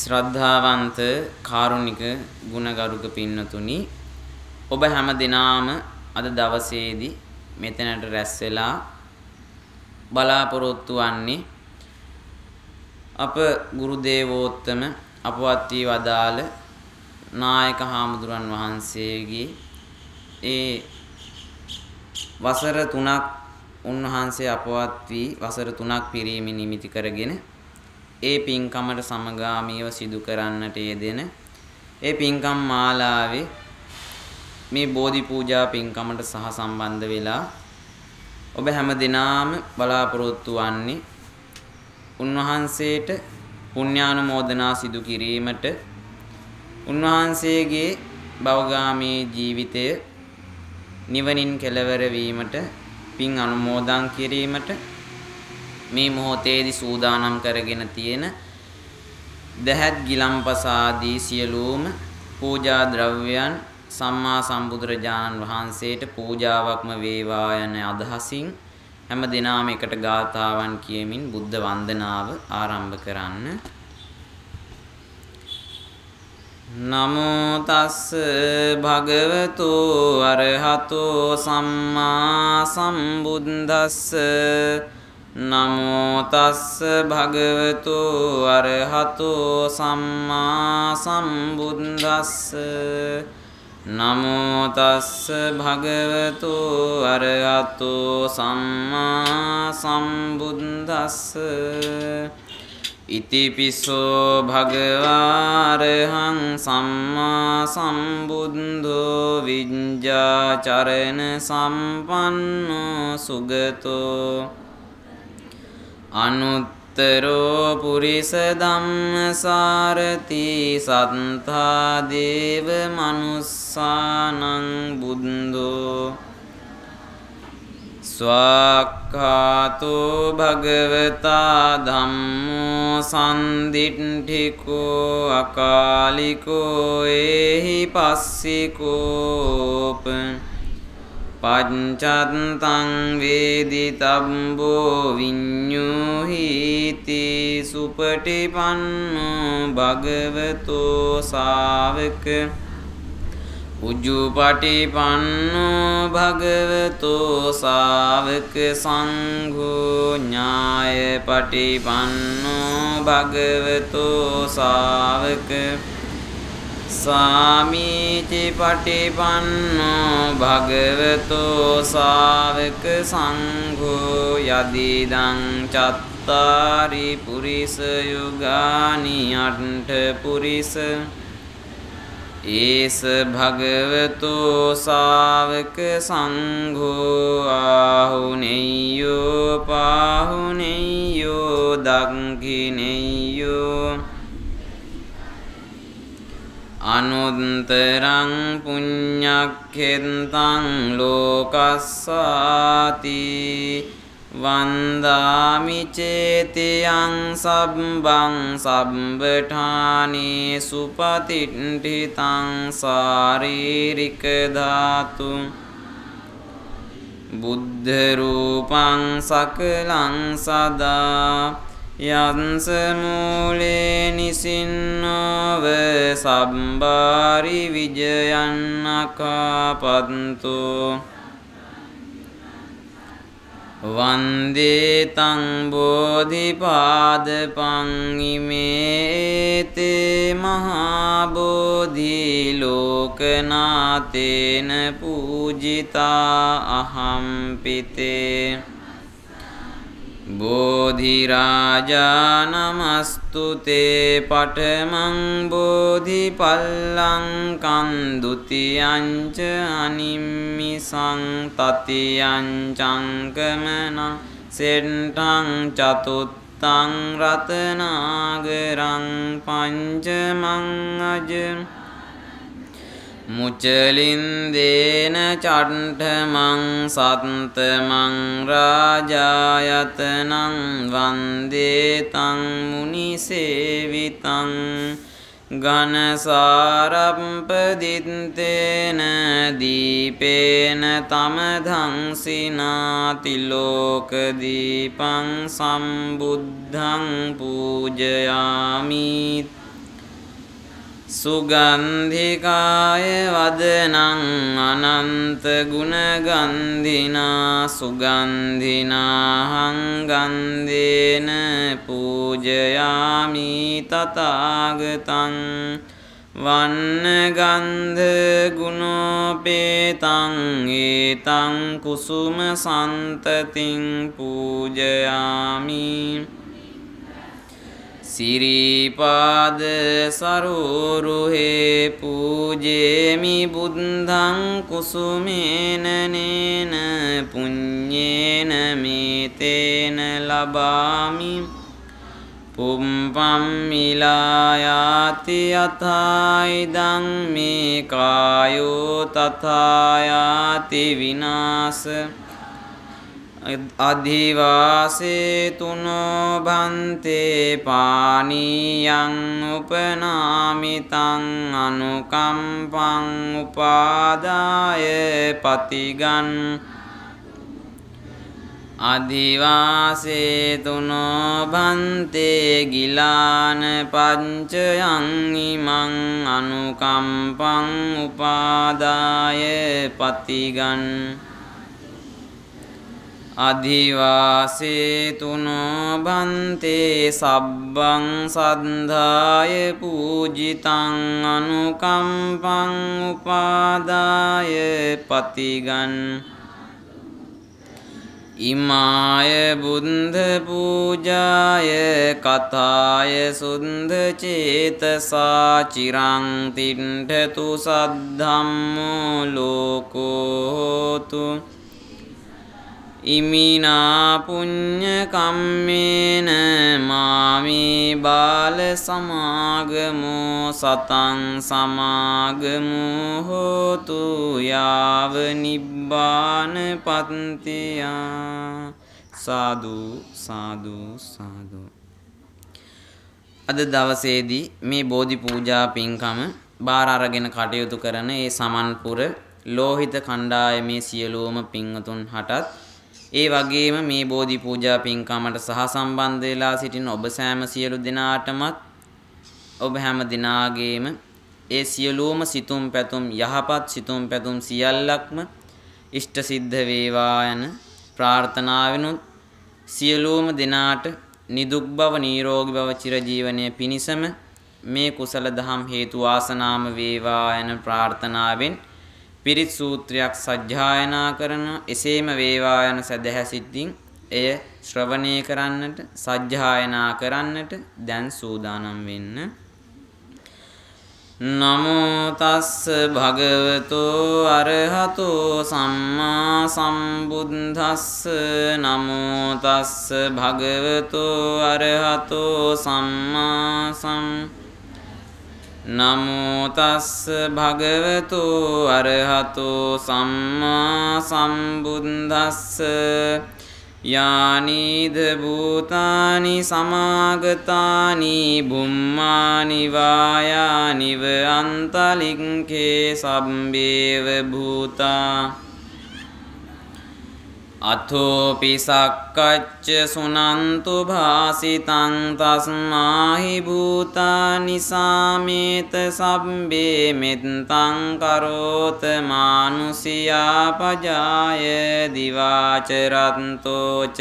ශ්‍රද්ධාවන්ත කාරුණික ගුණගරුක පින්නතුනි ඔබ හැම දිනාම අද දවසේදී මෙතනට රැස් වෙලා බලාපොරොත්තු වන්නේ අප ගුරු දේවෝත්තම අපවත් වී වදාළ නායක හාමුදුරන් වහන්සේගේ ඒ වසර 3ක් උන්වහන්සේ අපවත් වී වසර 3ක් පිරීම නිමිති කරගෙන ඒ පින්කමට සමගාමීව සිදු කරන්නට යෙදෙන ඒ පින්කම් මාලාවේ මේ බෝධි පූජා පින්කමට සහ සම්බන්ධ වෙලා ඔබ හැම දිනාම බලාපොරොත්තු වන්නේ උන්වහන්සේට පුණ්‍යානුමෝදනා සිදු කිරීමට උන්වහන්සේගේ භවගාමී ජීවිතය නිවනින් කෙලවර වීමට පින් අනුමෝදන් කිරීමට මේ මොහොතේදී සූදානම් කරගෙන තියෙන දහත් ගිලම්පස ආදී සියලුම පූජා ද්‍රව්‍යයන් සම්මා සම්බුදුරජාණන් වහන්සේට පූජාවක්ම වේවා යන අදහසින් හැම දිනම එකට ගාථාවන් කියමින් බුද්ධ වන්දනාව ආරම්භ කරන්න. නමෝ තස්ස භගවතු අරහතෝ සම්මා සම්බුද්දස්ස නමෝ තස්ස භගවතු අරහතෝ සම්මා සම්බුද්දස්ස නමෝ තස්ස භගවතු අරහතෝ සම්මා සම්බුද්දස්ස ඉතිපිසෝ භගවාරහං සම්මා සම්බුද්ධෝ විඤ්ඤාචරණ සම්පන්නෝ සුගතෝ අනුත්තරෝ පුරිස ධම්මසාරති සත්තා දේව මනුස්සානං බුද්ධෝ ස්වාක්ඛාතෝ භගවතා ධම්මෝ සම්දිට්ඨිකෝ අකාලිකෝ ඒහි පස්සිකෝප පංචත්තං වේදිතබ්බෝ විඤ්ඤුහිති සුපටිපන්නෝ භගවතෝ ශාවක උජුපටිපන්නෝ භගවතෝ ශාවක සංඝෝ ඥායපටිපන්නෝ භගවතෝ ශාවක සාමීචි පටිපන්නෝ භගවතෝ ශාවක සංඝෝ යදිදං චත්තාරි පුරිස යුගානි අට්ඨ පුරිස ඒස භගවතෝ ශාවක සංඝෝ ආහුනේයෝ පාහුනේයෝ දක්ඛිනේයෝ අනුත්තරං පුඤ්ඤක්ඛෙන්තං ලෝකස්සාති වන්දාමි චේතියං සබ්බං සබ්බඨානේ සුපතිට්ඨිතං සාරීරික ධාතු බුද්ධ රූපං සකලං සදා යන්ස මූලේ නිසින්නව සම්බාරි විජයන් අකාපන්තෝ වන්දේ තං බෝධිපාදපං ඉමේතේ මහා බෝධි ලෝකනාතේන පූජිතා අහම්පිතේ බෝධි රාජා නමස්තුතේ පඨමං බෝධි පල්ලංකං ဒ ුතියං ච අනිම්මිසං තතියං චංකමනං සෙට්ඨං චතුත්තං රතනාගරං පංචමං අජ මුචලින්දේන චට්ඨමං සත්තමං රාජායතනං වන්දේ තං මුනිසේවිතං ඝනසාරම්පදිත්තේන දීපේන තමධංසිනාති ලෝක දීපං සම්බුද්ධං පූජයාමි සුගන්ධිකාය වදනං අනන්ත ගුණගන්ධිනා සුගන්ධිනාහං ගන්ධේන පූජයාමි තථාගතං වන්න ගන්ධ ගුණෝපේතං ඒතං කුසුම සන්තතින් පූජයාමි සිරිපාද සරෝරුහේ පූජේමි බුද්ධං කුසුමේන නේන පුඤ්ඤේන මේතේන ලබාමි පුම්පම් මිලායාති යථායිදං මේ කායෝ තථායාති විනාශ අධිවාසේ තුනෝ භන්තේ පානීයං උපනාමිතං අනුකම්පං උපාදාය පතිගන් අධිවාසේ තුනෝ භන්තේ ගිලාන පංචයං ඉමං අනුකම්පං උපාදාය පතිගන් අධිවාසේ තුනෝ භන්තේ සබ්බං සද්ධාය පූජිතං අනුකම්පං උපාදාය පතිගන් ඉමාය බුද්ධ පූජාය කතාය සුද්ධ චේතසා චිරං තිණ්ඨතු සද්ධම්මෝ ලෝකෝතු ඉමිනා පුඤ්ඤ කම්මේන මාමේ බාල සමාගමෝ සතං සමාගමෝ හෝතු යාව නිබ්බාන පත්තියා සාදු සාදු සාදු. අද දවසේදී මේ බෝධි පූජා පින්කම බාර අරගෙන කටයුතු කරන ඒ සමන්පුර ලෝහිත කණ්ඩායමේ සියලුම පින්වතුන් හටත් ඒ වගේම මේ බෝධි පූජා පින්කමට සහ සම්බන්ධ වෙලා සිටින ඔබ සෑම සියලු දෙනාටමත් ඔබ හැම දිනාගේම ඒ සියලුම සිතුම් පැතුම් යහපත් සිතුම් පැතුම් සියල්ලක්ම ඉෂ්ට සිද්ධ වේවා යන ප්‍රාර්ථනාවෙනුත් සියලුම දෙනාට නිදුක් බව නිරෝගී බව චිරජීවනයේ පිණිසම මේ කුසල දහම් හේතු වාසනාම වේවා යන ප්‍රාර්ථනාවෙන් පිරිත් සූත්‍රයක් සජ්ජායනා කරන එසේම වේවා යන සදහැ සිතින් එය ශ්‍රවණය කරන්නට සජ්ජායනා කරන්නට දැන් සූදානම් වෙන්න. නමෝ තස්ස භගවතෝ අරහතෝ සම්මා සම්බුද්දස්ස නමෝ තස්ස භගවතෝ අරහතෝ සම්මා නමෝ තස්ස භගවතෝ අරහතෝ සම්මා සම්බුද්දස්ස යානිද භූතානි සමාගතානි බුම්මානි වායානිව අන්තලික්ඛේ සම්බේව භූතා අතෝපි සක්කච්ච සුනන්තු භාසිතං තස්මාහි භූතානි සාමේත සබ්බේ මෙත්තං කරෝත මානුසියා පජාය දිවාචරන්තෝච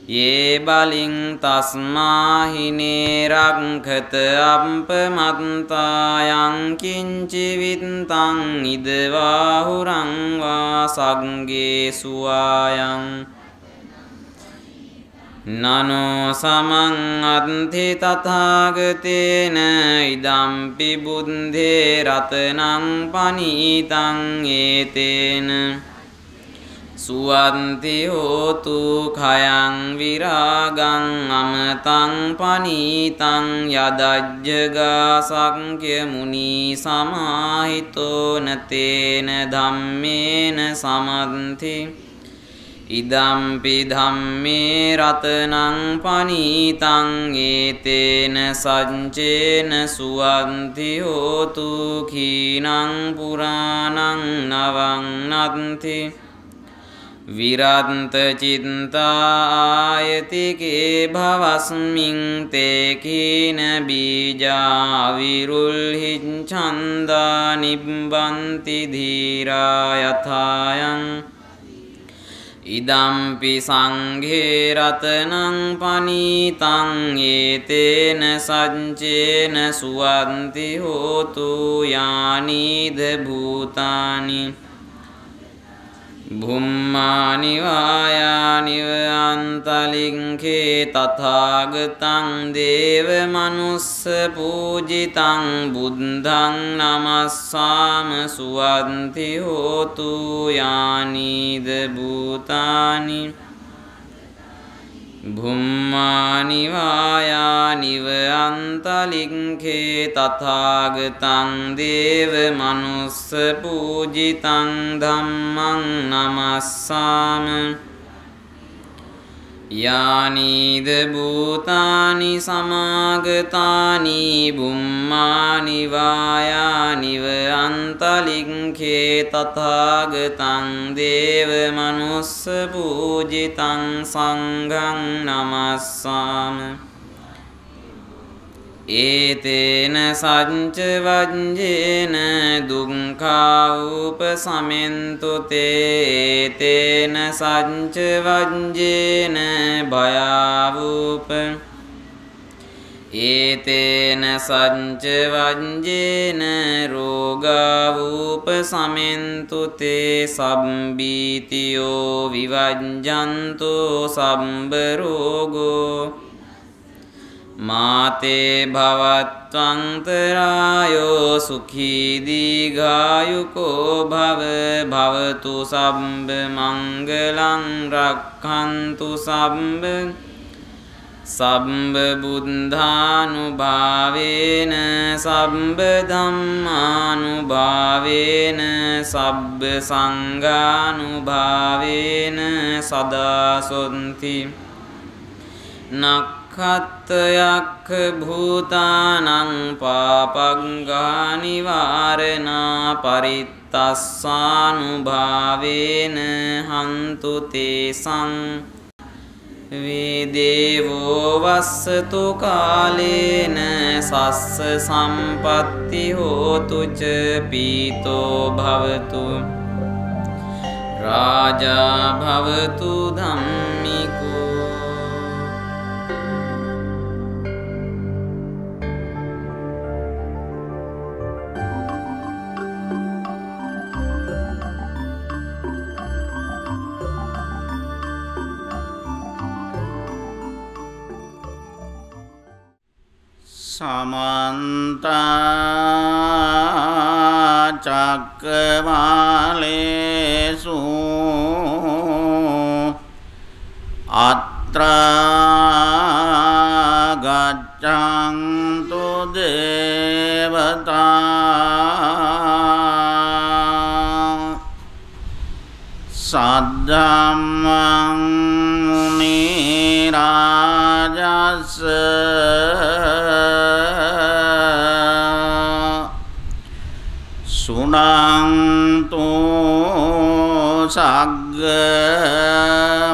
යේ බලින් තස්මාහිනේ රක්ඛත අප්පමත්තායං කිංචි විත්තං ඉදවාහුරං වා සංගේ සුවායං නනෝ සමං අත්ථි තථාගතේන ඉදම්පි බුද්ධේ රතනං පනීතං ඒතේන සුවන්ති හෝතු khයං විරාගං අමතං පනීතං යදජ්ජගා සංඛ්‍ය මුනි සමාහිතෝ නතේන ධම්මේන සමන්ති ඉදම්පි ධම්මේ රතනං පනීතං ඒතේන සංචේන සුවන්ති හෝතු khීනං පුරාණං නවං නත්ති විරත් චිත්තායතිකේ භවස්මින් තේ කීන බීජා විරුල්හි ඡන්දා නිබ්බන්ති ධීරා යථායන් ඉදම්පි සංඝේ රතනං පනීතං ඒතේන සච්චේන සුවන්ති හෝතු යානීද භූතානි භුම්මානි වායානි අන්තලින්ඛේ තථාගතං දේව මනුස්ස පූජිතං බුද්ධං නමස්සාම සුවන්ති හෝතු යානීද භූතානි භුම්මානි වායානි අන්තලින්ඛේ තථාගතං දේව මනුස්ස පූජිතං ධම්මං නමස්සාම යානීද භූතානි සමාගතානි බුම්මානි වායානි අන්තලින්ඛේ තථාගතං දේව මනුස්ස පූජිතං සංඝං නමස්සාම ඒතේන සච්ච වජ්ජේන දුක්ඛා උපසමෙන්තු තේ ඒතේන සච්ච වජ්ජේන භයාවූප ඒතේන සච්ච වජ්ජේන රෝගාවූප සමෙන්තු තේ සම්බීතියෝ විවජ්ජන්තෝ සම්බ රෝගෝ මාතේ භවත්වන්තරායෝ සුඛී දීඝායුකෝ භව භවතු සම්බ මංගලං රක්ඛන්තු සම්බ සම්බ බුද්ධානුභාවේන සම්බ ධම්මානුභාවේන සබ්බ සංඝානුභාවේන සදා සොන්ති නක්ඛත්තයක්ඛ භූතානං පාපංගා නිවාරණා පරිත්තස්සානුභාවේන හන්තු තේසං වේදේවෝ වස්සතු කාලේන සස්ස සම්පත්ති හෝතු ච පීතෝ භවතු රාජා භවතු ධම්මිකෝ समन्ता चक्रवालेषु अत्र गच्छन्तु देवता सद्धम्मं मुनिराजस्य सुनन्तु सग्ग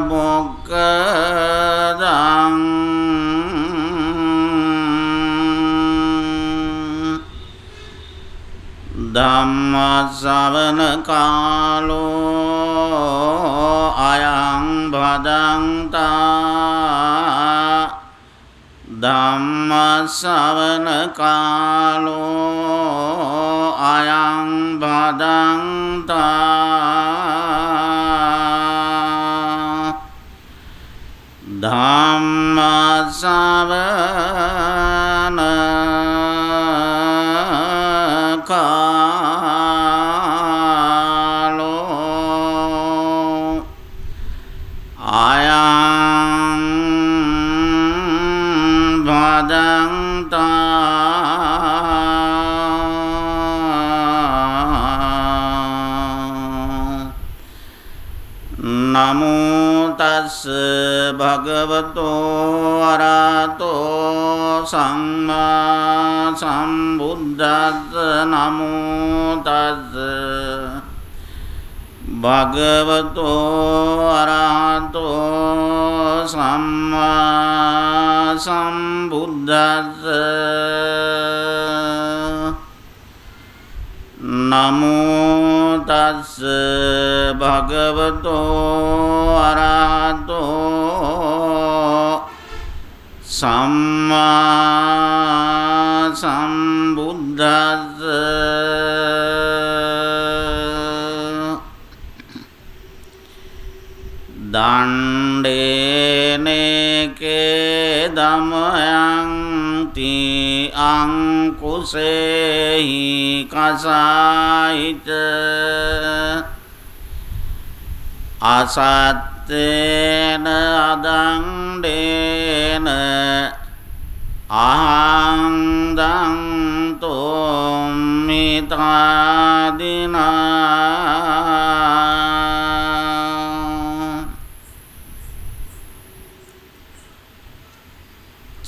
मोक्खदं ධම්මස්සවන කාලෝ අයං භදන්තා ධම්මස්සවන කාලෝ අයං භදන්තා ධම්මස්සවන කාලෝ අයං භදන්තා නමෝ තස්ස භගවතෝ අරහතෝ සම්මා සම්බුද්දස්ස නමෝ තස්ස භගවතෝ අරහතෝ සම්මා සම්බුද්දස්ස නමෝ තස්ස භගවතෝ අරහතෝ සම්මා සම්බුද්දස්ස දණ්ඩේනේකේ දමයන්ති අංකුසේහි කසායිත අසත්තේන අදණ්ඩේන අහංදං තෝමිතාදිනා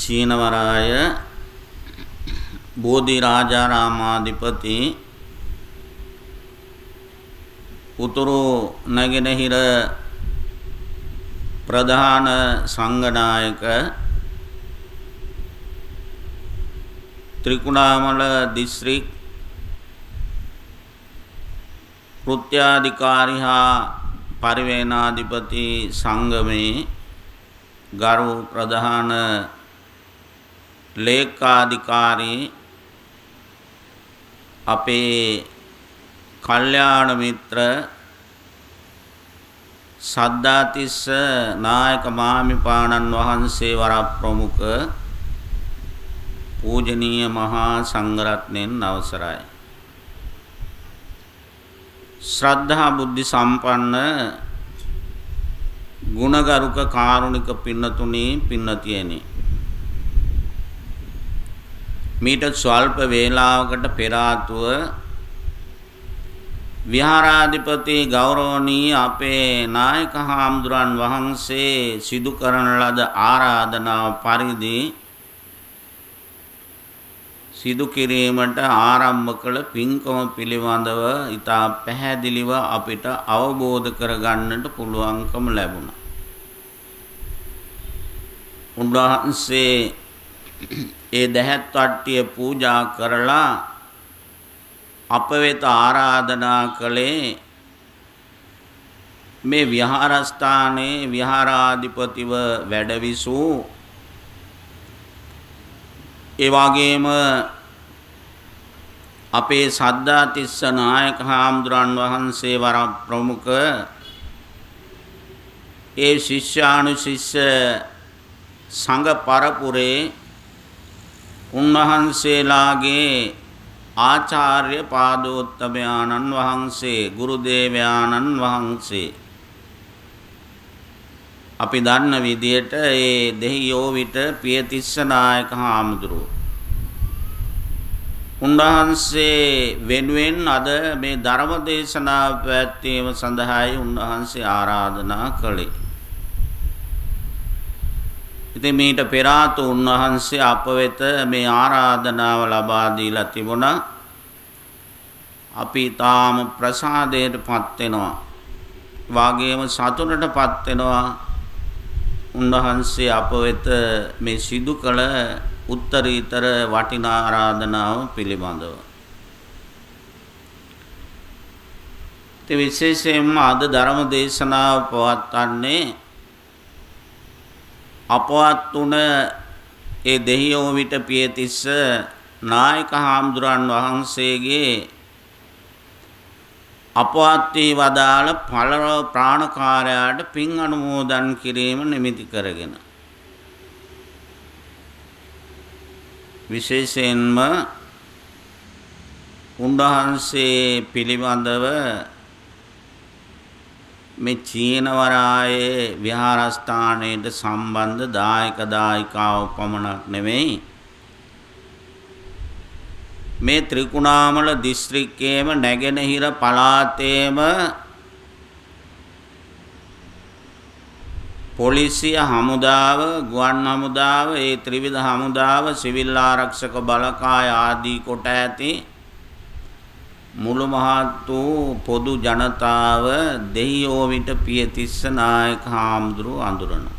චීනවරාය බෝධි රාජාරාමාධිපති උතුරු නැගෙනහිර ප්‍රධාන සංඝනායක ත්‍රිකුණාමල දිස්ත්‍රික් කෘත්‍යාධිකාරී හා පරිවේනාධිපති සංගමේ ගරු ප්‍රධාන ලේකාධිකාරී අපේ කල්යාණ මිත්‍ර සද්ධාතිස්ස නායක මාහිමිපාණන් වහන්සේ වරප්‍රමුඛ පූජනීය මහා සංඝරත්නයන් අවසරයි. ශ්‍රද්ධා බුද්ධි සම්පන්න ගුණගරුක කාරුණික පින්නතුනි පින්නතියනි, මීට ස්වල්ප වේලාවකට පෙර ආතුව විහාරාධිපති ගෞරවනීය අපේ නායක හාමුදුරන් වහන්සේ සිදු කරන ලද ආරාධනාව පරිදි සිදු කිරීමට ආරම්භ කළ පින්කම පිළිබඳව ඉතා පැහැදිලිව අපිට අවබෝධ කරගන්නට පුළුවන්කම ලැබුණා. උන්වහන්සේ ඒ දැහැත් වට්ටිය පූජා කරලා අප වෙත ආරාධනා කළේ මේ විහාරස්ථානයේ විහාරාධිපතිව වැඩවිසූ, ඒ වගේම අපේ සද්ධාතිස්ස නායක හාමුදුරන් වහන්සේ වරප්‍රමුඛ ඒ ශිෂ්‍යානුශිෂ්‍ය සංඝ පරපුරේ උන්වහන්සේලාගේ ආචාර්ය පාදෝත්තමයාණන් වහන්සේ, ගුරු දේවයාණන් වහන්සේ, අපි දන්න විදියට ඒ දෙහියෝ විට පියතිස්ස නායක හාමුදුරුවෝ උන්වහන්සේ වෙනුවෙන් අද මේ ධර්ම දේශනාව පැවැත්වීම සඳහායි උන්වහන්සේ ආරාධනා කළේ. ඉතින් මීට පෙර ආතු උන්වහන්සේ අප වෙත මේ ආරාධනාව ලබා දීලා තිබුණා. අපි තාම ප්‍රසාදයටපත් වෙනවා, වාගේම සතුටටපත් වෙනවා උන්වහන්සේ අප වෙත මේ සිදු කළ උත්තරීතර වටිනා ආරාධනාව පිළිබඳව. ඒ විශේෂයෙන්ම අද ධර්ම දේශනාව පවත්වන්නේ අපවත් වුණ ඒ දෙහියෝ විට පියතිස්ස නායක හාමුදුරන් වහන්සේගේ අපවත් වී වදාළ පළව ප්‍රාණකාරයාට පින් අනුමෝදන් කිරීම නිමිති කරගෙන, විශේෂයෙන්ම උන්වහන්සේ පිළිබඳව මේ චීනවරායේ විහාරස්ථානයට සම්බන්ධ දායක දායිකාව පමණක් නෙමෙයි, මේ ත්‍රිකුණාමල දිස්ත්‍රික්කයේම නැගෙනහිර පළාතේම පොලිසිය හමුදාව, ගුවන් හමුදාව, ඒ ත්‍රිවිධ හමුදාව, සිවිල් ආරක්ෂක බලකාය ආදී කොට ඇති මුළු මහත් වූ පොදු ජනතාව දෙයියෝ විට පියතිස්ස නායක හාමුදුරුව අඳුරනවා.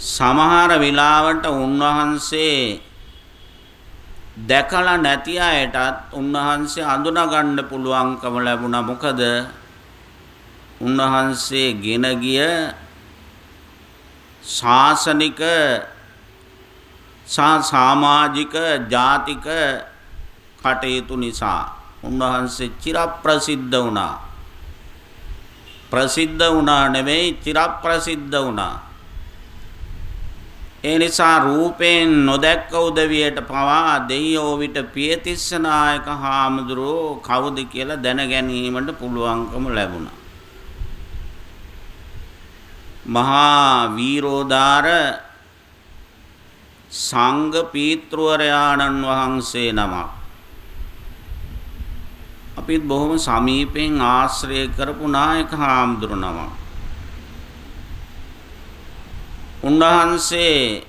සමහර වෙලාවට උන්වහන්සේ දැකලා නැති අයටත් උන්වහන්සේ අඳුනා ගන්න පුළුවන්කම ලැබුණා. මොකද උන්වහන්සේ ගෙන ගිය ශාසනික සමාජික ජාතික කටයුතු නිසා උන්වහන්සේ චිරප්‍රසිද්ධ වුණා. ප්‍රසිද්ධ වුණා නෙවෙයි චිරප්‍රසිද්ධ වුණා. ඒ නිසා රූපයෙන් නොදැක්ක උදවියට පවා දෙයියෝ විට පියතිස්ස නායක හාමුදුරුවෝ කවුද කියලා දැන ගැනීමට පුළුවන්කම ලැබුණා. මහා වීරෝදාර සංඝ පීත්‍රවරයාණන් වහන්සේ නමක් අපිත් බොහොම සමීපයෙන් ආශ්‍රය කරපු නායක හාමුදුරු නමක්. උන්වහන්සේ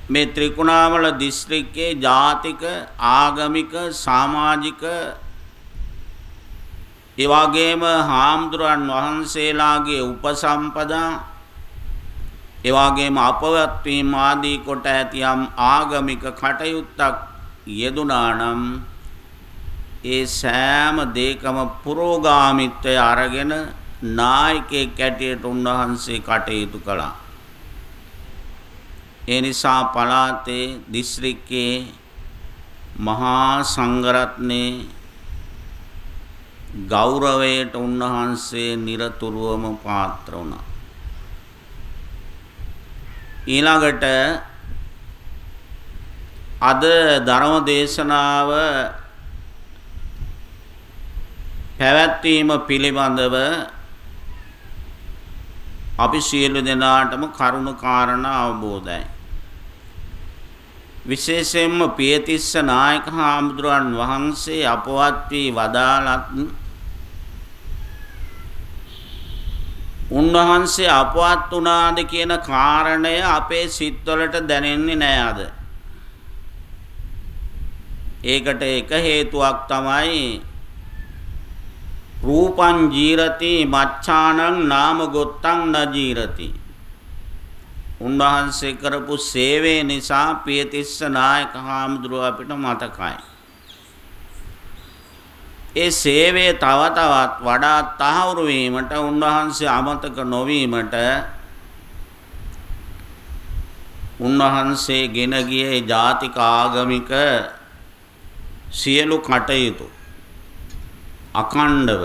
මේ ත්‍රිකුණාමල දිස්ත්‍රික්කයේ ජාතික ආගමික සමාජික ඒ වගේම හාමුදුරන් වහන්සේලාගේ උපසම්පදා ඒ වගේම අපවත් වීම ආදී කොට ඇති යම් ආගමික කටයුත්තක් යෙදුනා නම් ඒ සෑම දෙයකම පුරෝගාමිත්වය අරගෙන නායකයෙක් ඇටියට උන්වහන්සේ කටයුතු කළා. ඒ නිසා පළාතේ දිස්ත්‍රික්කයේ මහා සංඝරත්නයේ ගෞරවයට උන්වහන්සේ නිරතුරුවම පාත්‍ර වුණා. ඊළඟට අද ධර්ම දේශනාව පැවැත්වීම පිළිබඳව අපි සියලු දෙනාටම කරුණු කාරණා අවබෝධයි. විශේෂයෙන්ම පියතිස්ස නායක හාමුදුරන් වහන්සේ අපවත් වී වදාළත් උන්වහන්සේ අපවත් වුණාද කියන කාරණය අපේ සිත්වලට දැනෙන්නේ නෑ අද. ඒකට එක හේතුවක් තමයි රූපං ජීරති මච්ඡානං නාම ගොත්තං න ජීරති. උන්වහන්සේ කරපු සේවය නිසා පියතිස්ස නායක හාමුදුරුව අපිට මතකයි. ඒ සේවය තව තවත් වඩා තහවුරු වීමට උන්වහන්සේ අමතක නොවීමට උන්වහන්සේ ගෙන ගියේ ජාතික ආගමික සියලු කටයුතු අඛණ්ඩව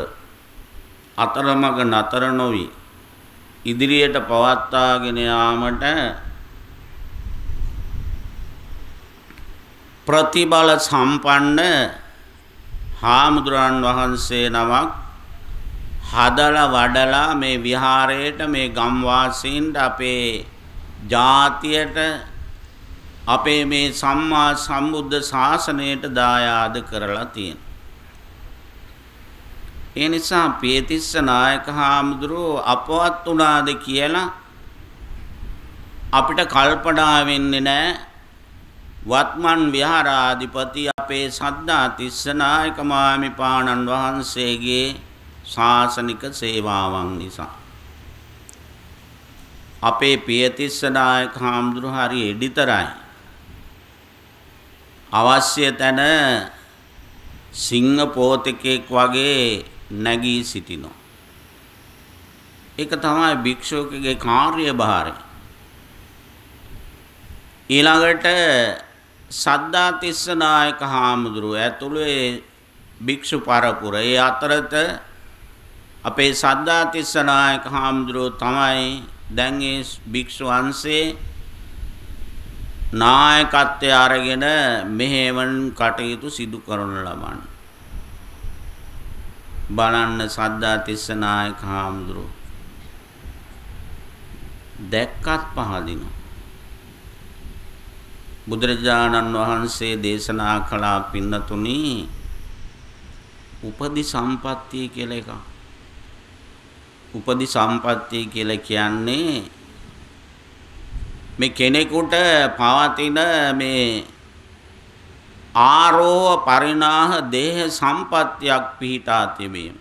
අතරමඟ නතර නොවි ඉදිරියට පවත්වාගෙන යාමට ප්‍රතිබල සම්පන්න හාමුදුරන් වහන්සේ නමක් හදලා වඩලා මේ විහාරයට මේ ගම්වාසීන්ට අපේ ජාතියට අපේ මේ සම්මා සම්බුද්ධ ශාසනයට දායාද කරලා තියෙනවා. ඒ නිසා පියතිස්ස නායක හාමුදුරුවෝ අපවත් වුණාද කියලා අපිට කල්පනා වෙන්නේ නැහැ. වත්මන් විහාරාධිපති අපේ සද්ධාතිස්ස නායක මාහිමිපාණන් වහන්සේගේ ශාසනික සේවාවන් නිසා අපේ පියතිස්ස නායක හාමුදුරුවෝ හරි එඩිතරයි. අවශ්‍ය තැන සිංහ පෝතකෙක් වගේ නැගී සිටිනවා. ඒක තමයි භික්ෂුවකගේ කාර්යභාරය. ඊළඟට සද්ධාතිස්ස නායක හාමුදුරුව ඇතුළු භික්ෂු පරපුර ඒ අතරත අපේ සද්ධාතිස්ස නායක හාමුදුරුව තමයි දැන් ඒ භික්ෂු වංශේ නායකත්වය අරගෙන මෙහෙවන් කටයුතු සිදු කරන ලබන. බලන්න සද්ධාතිස්ස නායක හාමුදුරුව දැක්කත් පහදිනවා. බුදුරජාණන් වහන්සේ දේශනා කළා පින්නතුනි උපදි සම්පත්තිය කියලා එකක්. උපදි සම්පත්තිය කියලා කියන්නේ මේ කෙනෙකුට පවතින මේ ආරෝහ පරිණාහ දේහ සම්පත්තියක් පිහිටා තිබීම.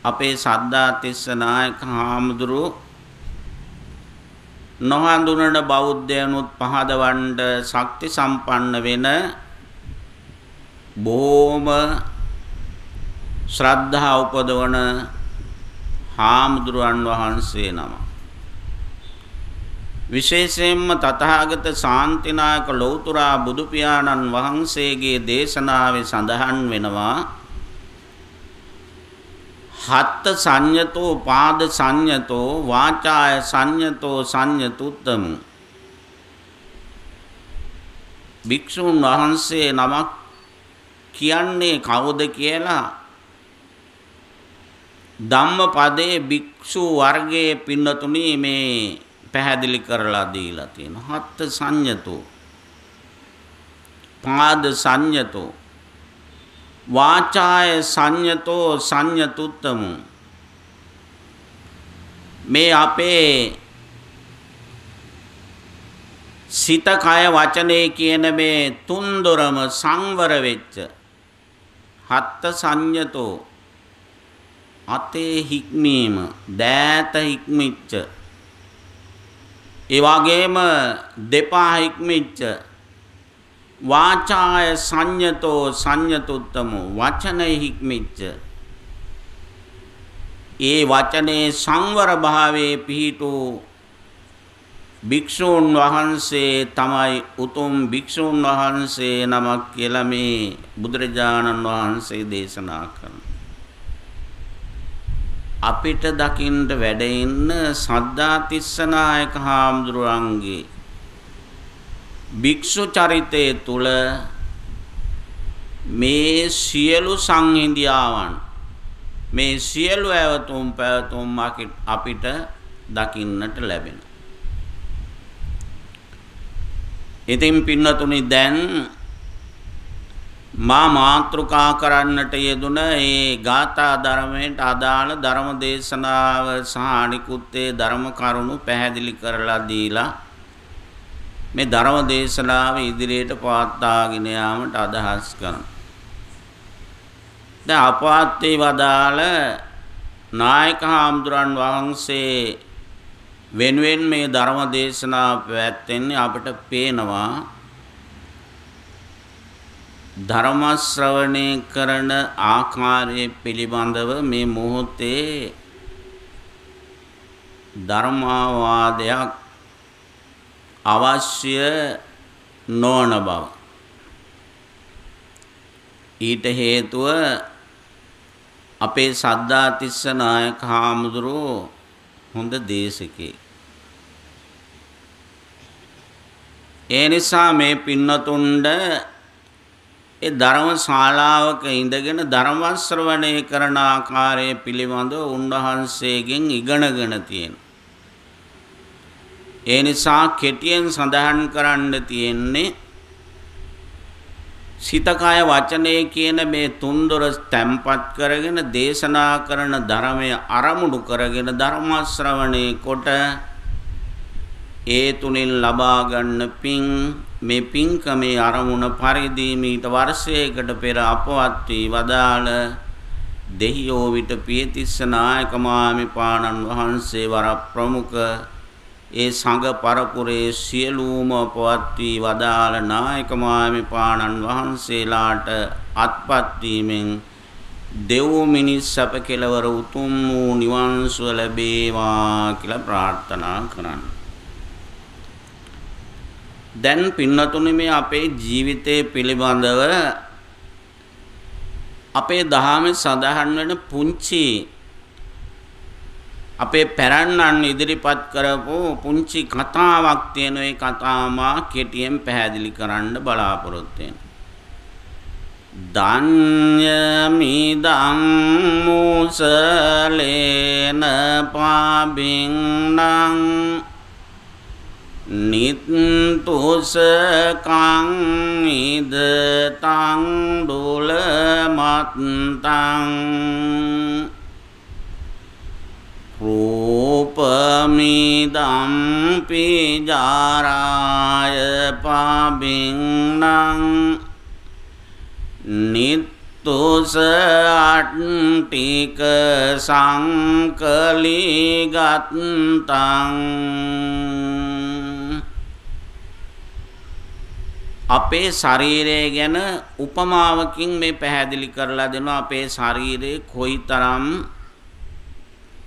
අපේ සද්ධාතිස්ස නායක හාමුදුරුවෝ නොහඳුනන බෞද්ධයනුත් පහදවන්න ශක්ති සම්පන්න වෙන බොහොම ශ්‍රද්ධා උපදවන හාමුදුරුවන් වහන්සේ නම. විශේෂයෙන්ම තථාගත ශාන්තිනායක ලෞතර බුදු පියාණන් වහන්සේගේ දේශනාවේ සඳහන් වෙනවා හත් සංයතෝ පාද සංයතෝ වාචාය සංයතෝ සංයතුත්තම. භික්ෂුන් වහන්සේ නමක් කියන්නේ කවුද කියලා ධම්මපදයේ භික්ෂු වර්ගයේ පින්නතුණි මේ පැහැදිලි කරලා දීලා තියෙනවා. හත් සංයතෝ පාද සංයතෝ වාචාය සංයතෝ සංයතුත්තම. මේ අපේ සිත කය වචනේ කියන මේ තුන්දොරම සංවර වෙච්ච හත් සංයතෝ අතේ හික්මීම දෑත හික්මිච්ච ඒ වගේම දෙපා හික්මිච්ච වාචාය සංයතෝ සංයතුත්තම වචනය හික්මිච්ච ඒ වචනේ සංවර භාවයේ පිහිටු භික්ෂූන් වහන්සේ තමයි උතුම් භික්ෂූන් වහන්සේ නමක් කියලා මේ බුදුරජාණන් වහන්සේ දේශනා කරනවා. අපිට දකින්න වැඩ ඉන්න සද්ධාතිස්ස නායක හාමුදුරුවන්ගේ භික්ෂු චරිතය තුල මේ සියලු සංහිඳියාවන් මේ සියලු ඇවතුම් පැවතුම් අපිට දකින්නට ලැබෙනවා. ඉතින් පින්නතුනි දැන් මා මාතෘකා කරන්නට යෙදුන ඒ ගාථා ධර්මයට අදාළ ධර්ම දේශනාව සහ අනිකුත් ඒ ධර්ම කරුණු පැහැදිලි කරලා දීලා මේ ධර්ම දේශනාව ඉදිරියට පවත්වාගෙන යාමට අදහස් කරනවා. දැන් අපවත් වදාළ නායක හාමුදුරන් වහන්සේ වෙනුවෙන් මේ ධර්ම දේශනාව පැවැත්වෙන්නේ අපිට පේනවා ධර්ම ශ්‍රවණය කරන ආකාරය පිළිබඳව මේ මොහොතේ ධර්මාවාදයක් අවශ්‍ය නොවන බව. ඊට හේතුව අපේ සද්ධාතිස්ස නායක හාමුදුරුවෝ හොඳ දේශකයෙක්. ඒ නිසා මේ පින්නතුන්ට ඒ ධර්ම ශාලාවක ඉඳගෙන ධර්ම ශ්‍රවණය කරන ආකාරය පිළිබඳව උන්වහන්සේගෙන් ඉගෙනගෙන තියෙනවා. ඒ නිසා කෙටියෙන් සඳහන් කරන්න තියෙන්නේ සිත කය වචනය කියන මේ තුන්දොර තැම්පත් කරගෙන දේශනා කරන ධර්මය අරමුණු කරගෙන ධර්ම ශ්‍රවණය කොට ඒ තුنين ලබා ගන්න පිං මේ පිංකමේ අරමුණ පරිදි මීට වර්ෂයකට පෙර අපවත් වී වදාළ දෙහියෝ විට පියතිස්ස නායක මාමිපාණන් වහන්සේ වර ප්‍රමුඛ ඒ සංඝ පරපුරේ සියලුම අපවත් වී වදාළ නායක මාමිපාණන් වහන්සේලාට අත්පත් වීමෙන් දෙව් මිනිස් අප කෙලවර උතුම් වූ නිවන් සුව ලැබේවා කියලා ප්‍රාර්ථනා කරන්න. දැන් පින්නතුනි මේ අපේ ජීවිතය පිළිබඳව අපේ දහමේ සඳහන් වෙන පුංචි අපේ පැරණන් ඉදිරිපත් කරපු පුංචි කතාවක් තියෙන ඒ කතාව කෙටියෙන් පැහැදිලි කරන්න බලාපොරොත්තු වෙනවා. දඤ්ඤමිදං මුසලේන පාබින්නම් නිත්තුසකං ඉදතං දුලමත්තං රූප රූපමිදම්පි ජාරාය පබින්නං නිත්තුස අට්ටික සංකලිගත්තං අපේ ශරීරය ගැන උපමාවකින් මේ පැහැදිලි කරලා දෙනවා අපේ ශරීරය කොයිතරම්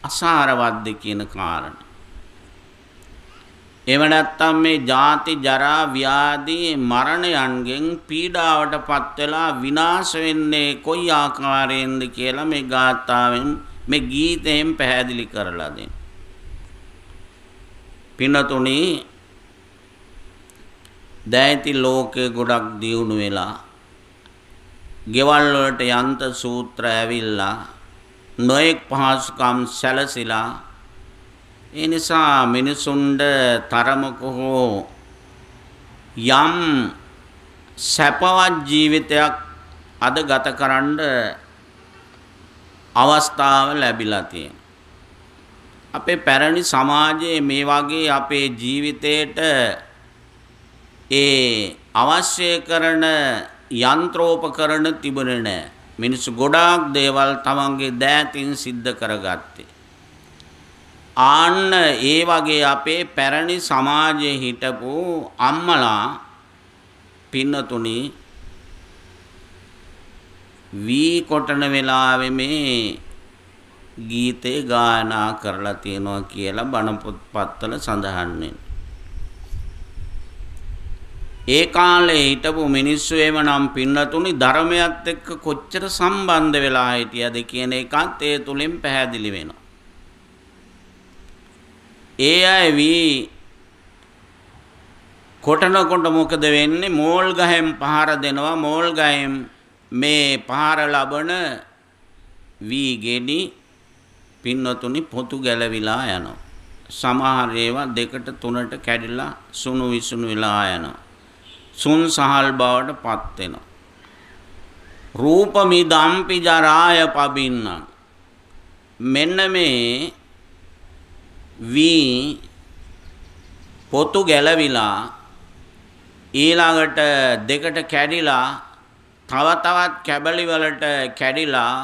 අසාරවත්ද කියන කාරණය. එහෙම නැත්නම් මේ ජාති ජරා ව්‍යාධි මරණයන්ගෙන් පීඩාවටපත් වෙලා විනාශ වෙන්නේ කොයි ආකාරයෙන්ද කියලා මේ ගාථාවෙන් මේ ගීතයෙන් පැහැදිලි කරලා දෙනවා. පින්නතුනි දැයිති ලෝකේ ගොඩක් දියුණු වෙලා ගෙවල් වලට යන්ත්‍ර සූත්‍ර ඇවිල්ලා නොඑක් පහසුකම් සැලසිලා ඒ නිසා මිනිසුන්ට තරමක හෝ යම් සැපවත් ජීවිතයක් අද ගත කරන්න අවස්ථාව ලැබිලා තියෙනවා. අපේ පැරණි සමාජයේ මේ වගේ අපේ ජීවිතේට ඒ අවශ්‍ය කරන යන්ත්‍රෝපකරණ තිබුණේ නැහැ. මිනිස්සු ගොඩාක් දේවල් තමන්ගේ දෑතින් සිද්ධ කරගත්තේ. ආන්න ඒ වගේ අපේ පැරණි සමාජයේ හිටපු අම්මලා පින්නතුනි වී කොටන වෙලාවේ මේ ගීතේ ගායනා කරලා තියෙනවා කියලා බණ පොත්පත්වල සඳහන් වෙනවා. ඒ කාලේ හිටපු මිනිස්සු එවනම් පින්නතුනි ධර්මයත් එක්ක කොච්චර සම්බන්ධ වෙලා හිටියද කියන එකත් ඒ තුලින් පැහැදිලි වෙනවා. ඒ අය වී කොටනකොට මොකද වෙන්නේ? මෝල් ගහෙන් පහර දෙනවා. මෝල් ගහෙන් මේ පහර ලබන වී ගෙඩි පින්නතුනි පොතු ගැලවිලා යනවා. සමහර ඒවා දෙකට තුනට කැඩිලා සුණු විසුණු වෙලා යනවා. සුන් සහල් බවට පත් වෙනවා. රූපමිදම්පි ජරාය පබින්නං මෙන්න මේ වී පොතු ගැලවිලා ඊළඟට දෙකට කැඩිලා තව තවත් කැබලි වලට කැඩිලා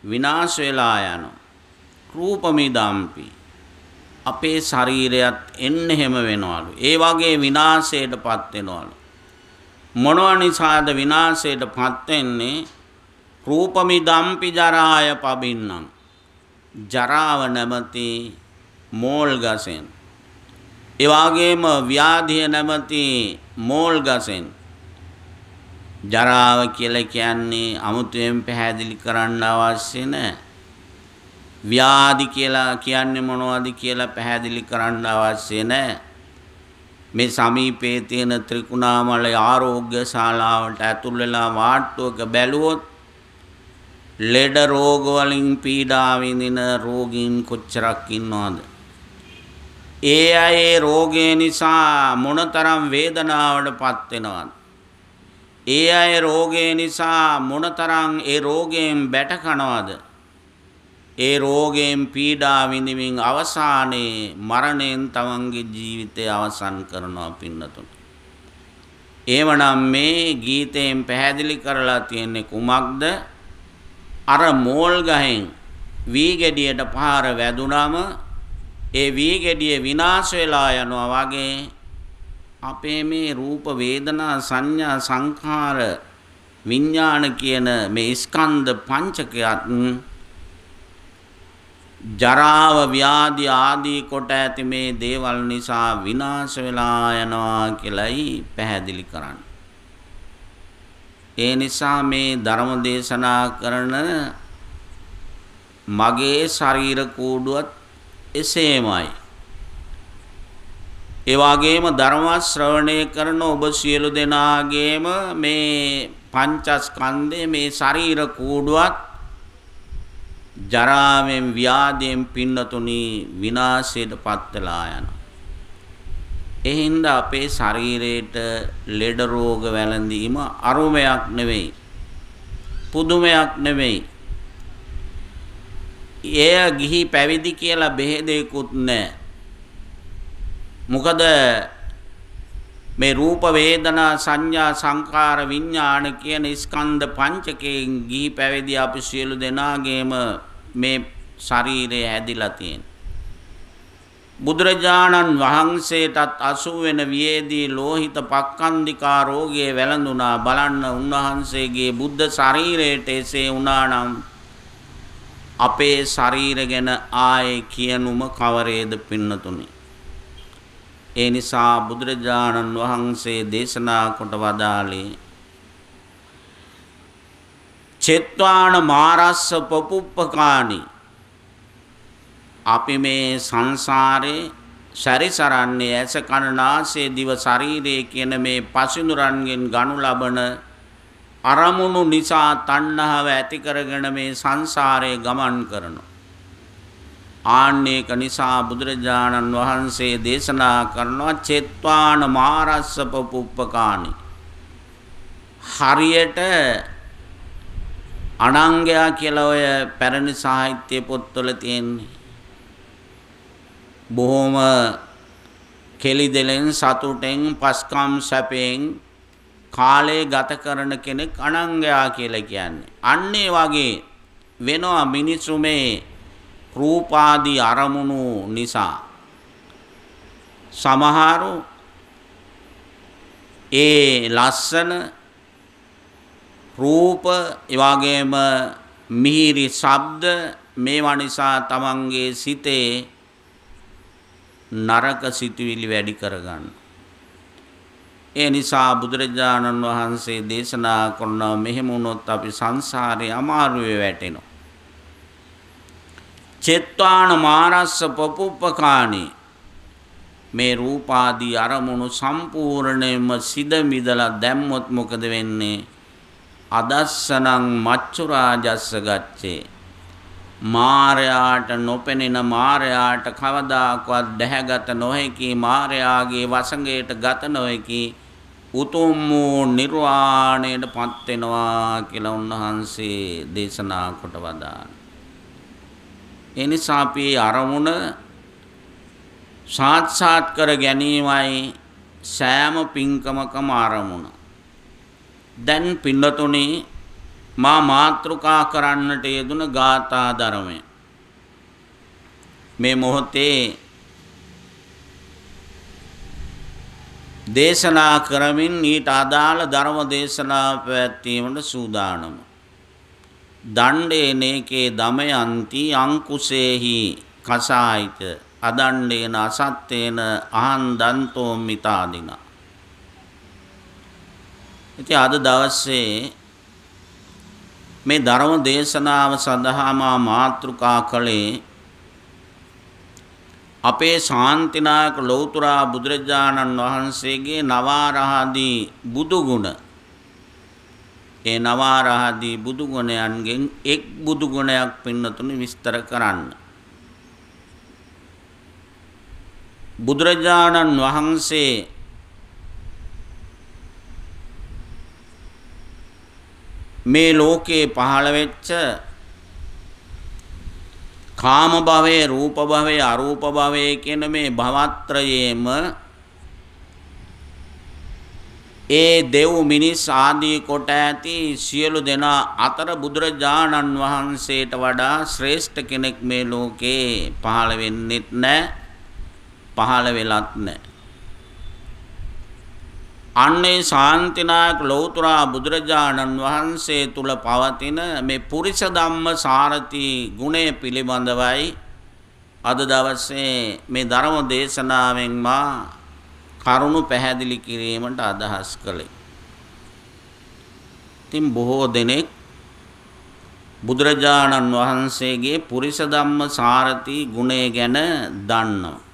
විනාශ වෙලා යනවා. රූපමිදම්පි අපේ ශරීරයත් එන්න හැම වෙනවලු. ඒ වගේ විනාශයටපත් වෙනවලු. මොනවා නිසාද විනාශයටපත් වෙන්නේ? රූපමිදම්පි ජරාය පබින්නං ජරාව නැමැති මෝල් ගසෙන්. ඒ වගේම ව්‍යාධිය නැමැති මෝල් ගසෙන්. ජරාව කියලා කියන්නේ අමුතුවෙන් පැහැදිලි කරන්න අවශ්‍ය නැහැ. ව්‍යාධි කියලා කියන්නේ මොනවද කියලා පැහැදිලි කරන්න අවශ්‍ය නැහැ. මේ සමීපයේ තියෙන ත්‍රිකුණාමලය ආරෝග්‍ය ශාලාවට ඇතුල් වෙලා වාට්ටුවක බැලුවොත් ලෙඩ රෝග වලින් පීඩා විඳින රෝගීන් කොච්චරක් ඉන්නවද? ඒ අය ඒ රෝගය නිසා මොනතරම් වේදනාවටපත් වෙනවද? ඒ අය රෝගය නිසා මොනතරම් ඒ රෝගයෙන් බැට කනවද? ඒ රෝගයෙන් පීඩා විඳින්මින් අවසානයේ මරණයෙන් තමන්ගේ ජීවිතය අවසන් කරනවා පින්නතුනි. එවනම් මේ ගීතයෙන් පැහැදිලි කරලා තියෙන්නේ කුමක්ද? අර මෝල් ගහෙන් වී ගෙඩියට පහර වැදුනම ඒ වී ගෙඩිය විනාශ වෙලා යනවා වගේ අපේ මේ රූප වේදනා සංඥා සංඛාර විඥාන කියන මේ ස්කන්ධ පංචකයත් ජරාව ව්‍යාධි ආදී කොට ඇති මේ දේවල් නිසා විනාශ වෙලා යනවා කියලායි පැහැදිලි කරන්නේ. ඒ නිසා මේ ධර්ම දේශනා කරන මගේ ශරීර කූඩුවත් එසේමයි. ඒ වගේම ධර්ම ශ්‍රවණය කරන ඔබ සියලු දෙනාගේම මේ පංචස්කන්ධේ මේ ශරීර කූඩුවත් ජරාවෙන් ව්‍යාධියෙන් පින්නතුනි විනාශයට පත් වෙලා යනවා. එහෙනම් අපේ ශරීරයට ලෙඩ රෝග වැළඳීම අරුමයක් නෙවෙයි. පුදුමයක් නෙවෙයි. එය ගිහි පැවිදි කියලා බෙහෙදෙකුත් නැහැ. මොකද මේ රූප වේදනා සංඥා සංකාර විඥාන කියන ස්කන්ධ පංචකයෙන් ගිහි පැවිදි අපි සියලු දෙනාගේම මේ ශරීරය හැදිලා තියෙන. බුදුරජාණන් වහන්සේටත් 80 වෙන වියේදී ලෝහිත පක්ඛන්දිකා රෝගයේ වැළඳුණා. බලන්න උන්වහන්සේගේ බුද්ධ ශරීරයට එසේ වුණා නම් අපේ ශරීර ගැන ආයේ කියනුම කවරේද පින්නතුනි. ඒ නිසා බුදුරජාණන් වහන්සේ දේශනා කොට වදාළේ චෙත්වාන මාරස්ස පපුප්පකානි. අපි මේ සංසාරේ සැරිසරන්නේ ඇස කන නාසය දිව ශරීරය කියන මේ පසිනුරන්ගෙන් ගනු ලබන අරමුණු නිසා තණ්හාව ඇති කරගෙන මේ සංසාරේ ගමන් කරනවා. ආන්නේක නිසා බුදුරජාණන් වහන්සේ දේශනා කරනවා චෙත්වාන මාරස්ස පපුප්පකානි. හරියට අනංගයා කියලා ඔය පැරණි සාහිත්‍ය පොත්වල තියෙන්නේ. බොහොම කෙලිදෙලෙන් සතුටෙන් පස්කම් සැපෙන් කාලය ගත කරන කෙනෙක් අනංගයා කියලා කියන්නේ. අන්න ඒ වගේ වෙනවා මිනිසු මේ රූපාදී අරමුණු නිසා. සමහරු ඒ ලස්සන රූප එවාගේම මිහිරි ශබ්ද මේවා නිසා තමන්ගේ සිතේ නරක සිතුවිලි වැඩි කරගන්න. ඒ නිසා බුදුරජාණන් වහන්සේ දේශනා කරනවා මෙහෙම වුණොත් අපි සංසාරේ අමාරුවේ වැටෙනවා. චෙත්වාන මාරස්ස පපුප්පකානි. මේ රූපාදී අරමුණු සම්පූර්ණයෙන්ම සිද මිදලා දැම්මොත් මොකද වෙන්නේ? අදස්සනං මච්චුරාජස්ස ගච්ඡේ. මාරයාට නොපෙනෙන මාරයාට කවදාකවත් දැහැගත නොහැකි මාරයාගේ වසඟයට ගත නොහැකි උතුම් වූ නිර්වාණයට පත් වෙනවා කියලා උන්වහන්සේ දේශනා කොට වදාළා. ඒ නිසා අපි අරමුණ සාත්සාත් කර ගැනීමයි සෑම පින්කමකම අරමුණ. දැන් පින්නතුනේ මා මාත්‍රිකා කරන්නට යෙදුන ගාථා ධර්මය මේ මොහොතේ දේශනා කරමින් ඊට අදාළ ධර්ම දේශනා පැවැත්වීමට සූදානම. දණ්ඩේනේකේ දමයන්ති අංකුසේහි කසායිත අදණ්ඩේන අසත්තේන අහං දන්තෝ මිතාදිනා. ඉතින් අද දවසේ මේ ධර්ම දේශනාව සඳහා මා මාතෘකා කළේ අපේ ශාන්තිනායක ලෞතර බුදුරජාණන් වහන්සේගේ නවාරහදී බුදු ගුණ. ඒ නවාරහදී බුදු ගුණයන්ගෙන් එක් බුදු ගුණයක් පින්නතුනි විස්තර කරන්න. බුදුරජාණන් වහන්සේ මේ ලෝකේ පහළ වෙච්ච කාම භවයේ රූප භවයේ අරූප භවයේ කියන මේ භවත්‍රයේම ඒ දෙව් මිනිස් ආදී කොට ඇති සියලු දෙනා අතර බුදුරජාණන් වහන්සේට වඩා ශ්‍රේෂ්ඨ කෙනෙක් මේ ලෝකේ පහළ වෙන්නෙත් නැහැ, පහළ වෙලත් නැහැ. අන්නේ ශාන්තිනායක ලෞතර බුදුරජාණන් වහන්සේ තුල පවතින මේ පුරිස ධම්ම සාරති ගුණය පිළිබඳවයි අද දවසේ මේ ධර්ම දේශනාවෙන් මා කරුණු පැහැදිලි කිරීමට අදහස් කළේ. ඉතින් බොහෝ දෙනෙක් බුදුරජාණන් වහන්සේගේ පුරිස ධම්ම සාරති ගුණය ගැන දන්නවා.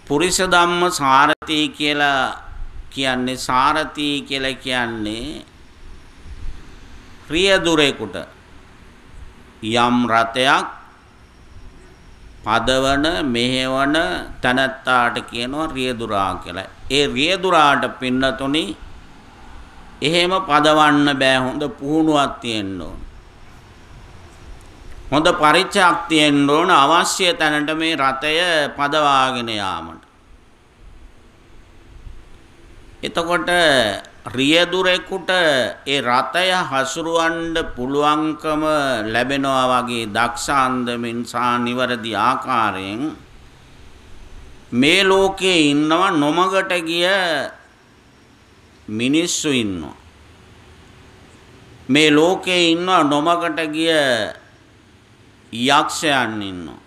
පුරිස ධම්ම සාරති කියලා කියන්නේ සාරති කියලා කියන්නේ රියදුරේකට යම් රතයක් පදවන මෙහෙවන තනත්තාට කියනවා රියදුරා කියලා. ඒ රියදුරාට පින්නතුනි එහෙම පදවන්න බෑ. හොඳ පුහුණුවක් තියෙන්න ඕන. හොඳ පරිචයක් තියෙන්න ඕන අවශ්‍ය තැනට මේ රථය පදවාගෙන යාමට. එතකොට රියදුරෙකුට ඒ රථය හසුරවන්න පුළුවන්කම ලැබෙනවා වගේ දක්ෂ අන්දමින් සහ නිවැරදි ආකාරයෙන් මේ ලෝකේ ඉන්නවා නොමගට ගිය මිනිස්සු ඉන්නවා. මේ ලෝකේ ඉන්නවා නොමගට ගිය යක්ෂයන් ඉන්නවා.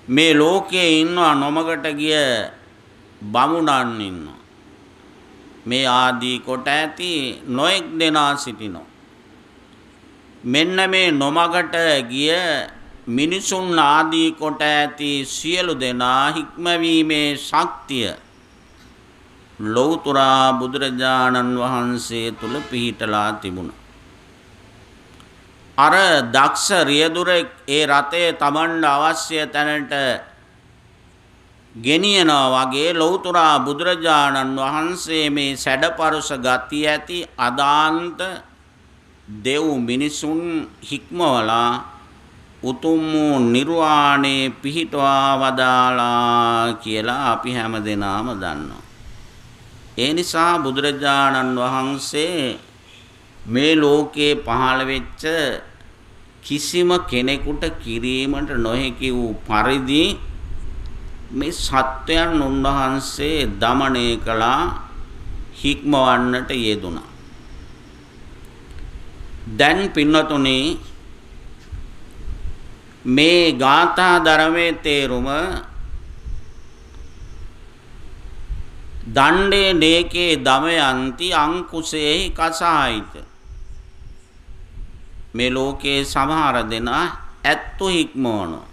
මේ ලෝකේ ඉන්නවා නොමගට ගිය බමුණන් ඉන්නවා. මේ ආදී කොට ඇති නොඑක් දෙනා සිටිනවා. මෙන්න මේ නොමගට ගිය මිනිසුන් ආදී කොට ඇති සියලු දෙනා හික්මවීමේ ශක්තිය ලෞතර බුදුරජාණන් වහන්සේ තුල පිහිටලා තිබුණා. අර දක්ෂ රියදුරෙක් ඒ රථයේ තමන්ට අවශ්‍ය තැනට ගෙනියනවා වගේ ලෞතර බුදුරජාණන් වහන්සේ මේ සැඩපරුස ගති ඇති අදාන්ත දෙව් මිනිසුන් හික්මවලා උතුම් නිර්වාණේ පිහිටවා වදාලා කියලා අපි හැමදෙනාම දන්නවා. ඒ නිසා බුදුරජාණන් වහන්සේ මේ ලෝකේ පහළ වෙච්ච කිසිම කෙනෙකුට කිරීමට නොහැකි වූ පරිදි මේ සත්‍යයන් උන්වහන්සේ දමනය කළා, හික්මවන්නට යෙදුණා. දැන් පින්නතුනි මේ ගාථා ධර්මයේ තේරුම දණ්ඩේ නේකේ දමයන්ති අංකුසේහි කසායිත. මේ ලෝකේ සමහර දෙනා ඇත්තු හික්මවනවා.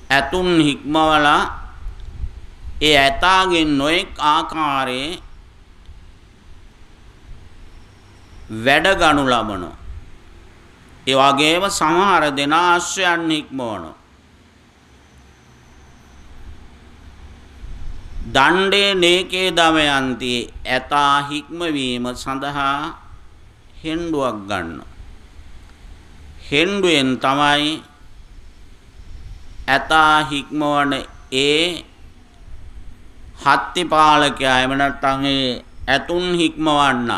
ඇතුන් හික්මවලා ඒ ඇතාගෙන් නොඑක් ආකාරයේ වැඩ ගනු ලබනවා. ඒ වගේම සමහර දෙනා අශ්වයන් හික්මවනවා. දණ්ඩේ නේකේ දමයන්ති ඇතා හික්මවීම සඳහා හෙන්ඩුවක් ගන්නවා. හෙන්ඩුවෙන් තමයි ඇතා හික්මවන ඒ හත්තිපාලකයා එහෙම නැත්නම් ඒ ඇතුන් හික්මවන්න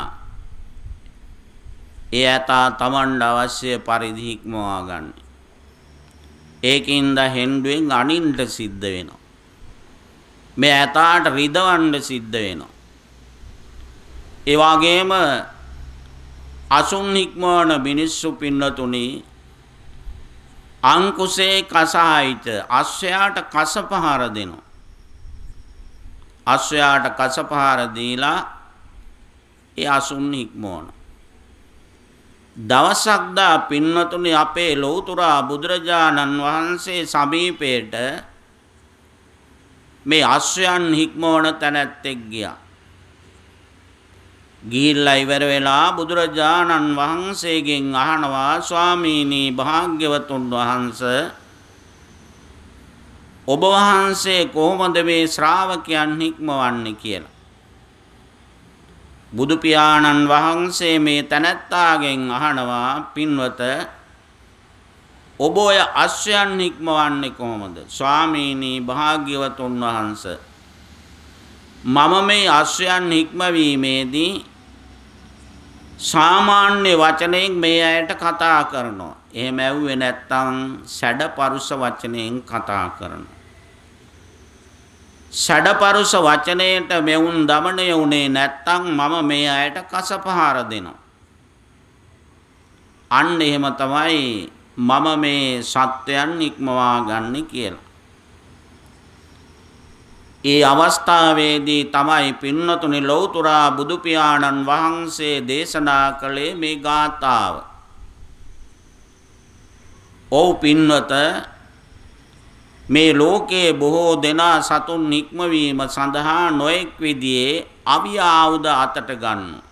ඒ ඇතා තමන්ට අවශ්‍ය පරිදි හික්මවා ගන්න. ඒකින්ද හෙන්ඩුවෙන් අනින්ට සිද්ධ වෙනවා. මේ ඇතාට රිදවන්න සිද්ධ වෙනවා. ඒ වගේම අසුන් හික්මවන මිනිස්සු පින්නතුනි අංකුසේ කසායිත අශ්වයාට කස පහර දෙනවා. අශ්වයාට කස පහර දීලා ඒ අසුන් හික්මවන. දවසක් දා පින්නතුනි අපේ ලෞතර බුදුරජාණන් වහන්සේ සමීපයට මේ අශ්වයන් හික්මවන තැනැත්තෙක් ගියා. ගිහිල්ලා ඉවර වෙලා බුදුරජාණන් වහන්සේගෙන් අහනවා, ස්වාමීනි භාග්‍යවතුන් වහන්සේ ඔබ වහන්සේ කොහොමද මේ ශ්‍රාවකයන් හික්මවන්නේ කියලා. බුදු පියාණන් වහන්සේ මේ තැනැත්තාගෙන් අහනවා, පින්වත ඔබ ඔය අශ්වයන් හික්මවන්නේ කොහොමද? ස්වාමීනි භාග්‍යවතුන් වහන්සේ මම මේ අශ්වයන් හික්මවීමේදී සාමාන්‍ය වචනයෙන් මේ අයට කතා කරනවා. එහෙම ඇව්වේ නැත්තම් සැඩපරුස වචනයෙන් කතා කරනවා. සැඩපරුස වචනයට මෙවුන් දමනය වුණේ නැත්තම් මම මේ අයට කසපහාර දෙනවා. අන්න එහෙම තමයි මම මේ සත්‍යයන් ඉක්මවා ගන්න කියලා. ඒ අවස්ථාවේදී තමයි පින්නතුනි ලෞතර බුදු පියාණන් වහන්සේ දේශනා කළේ මේ ගාථාව. ඔව් පින්නත මේ ලෝකේ බොහෝ දෙනා සතුන් නික්මවීම සඳහා නොඑක් විදිහේ අවිය ආයුධ අතට ගන්නවා.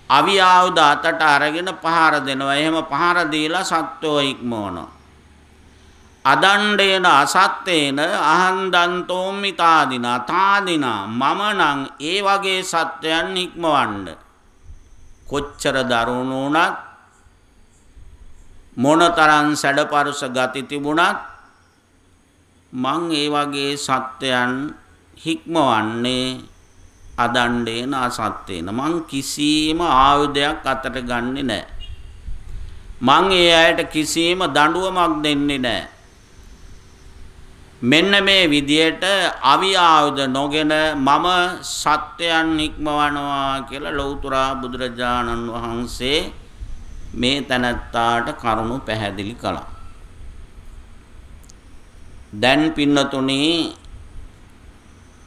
අවිය ආයුධ අතට අරගෙන පහර දෙනවා. එහෙම පහර දීලා සත්වෝ ඉක්මවනවා. අදණ්ඩේන අසත්තේන අහන්දන්තෝමි තාදිනා තාදිනා මම නම් ඒ වගේ සත්‍යයන් ඉක්මවන්න කොච්චර දරුණු වුණත් මොනතරම් සැඩපරුස ගති තිබුණත් මං ඒ වගේ සත්‍යයන් හික්මවන්නේ අදණ්ඩේන අසත්තේන මං කිසිම ආයුධයක් අතට ගන්නෙ නැහැ. මං ඒ අයට කිසිම දඬුවමක් දෙන්නේ නැහැ. මෙන්න මේ විදියට අවි ආයුධ නොගෙන මම සත්‍යයන් හික්මවනවා කියලා ලෞතර බුදුරජාණන් වහන්සේ මේ තැනැත්තාට කරුණු පැහැදිලි කළා. දැන් පින්නතුනි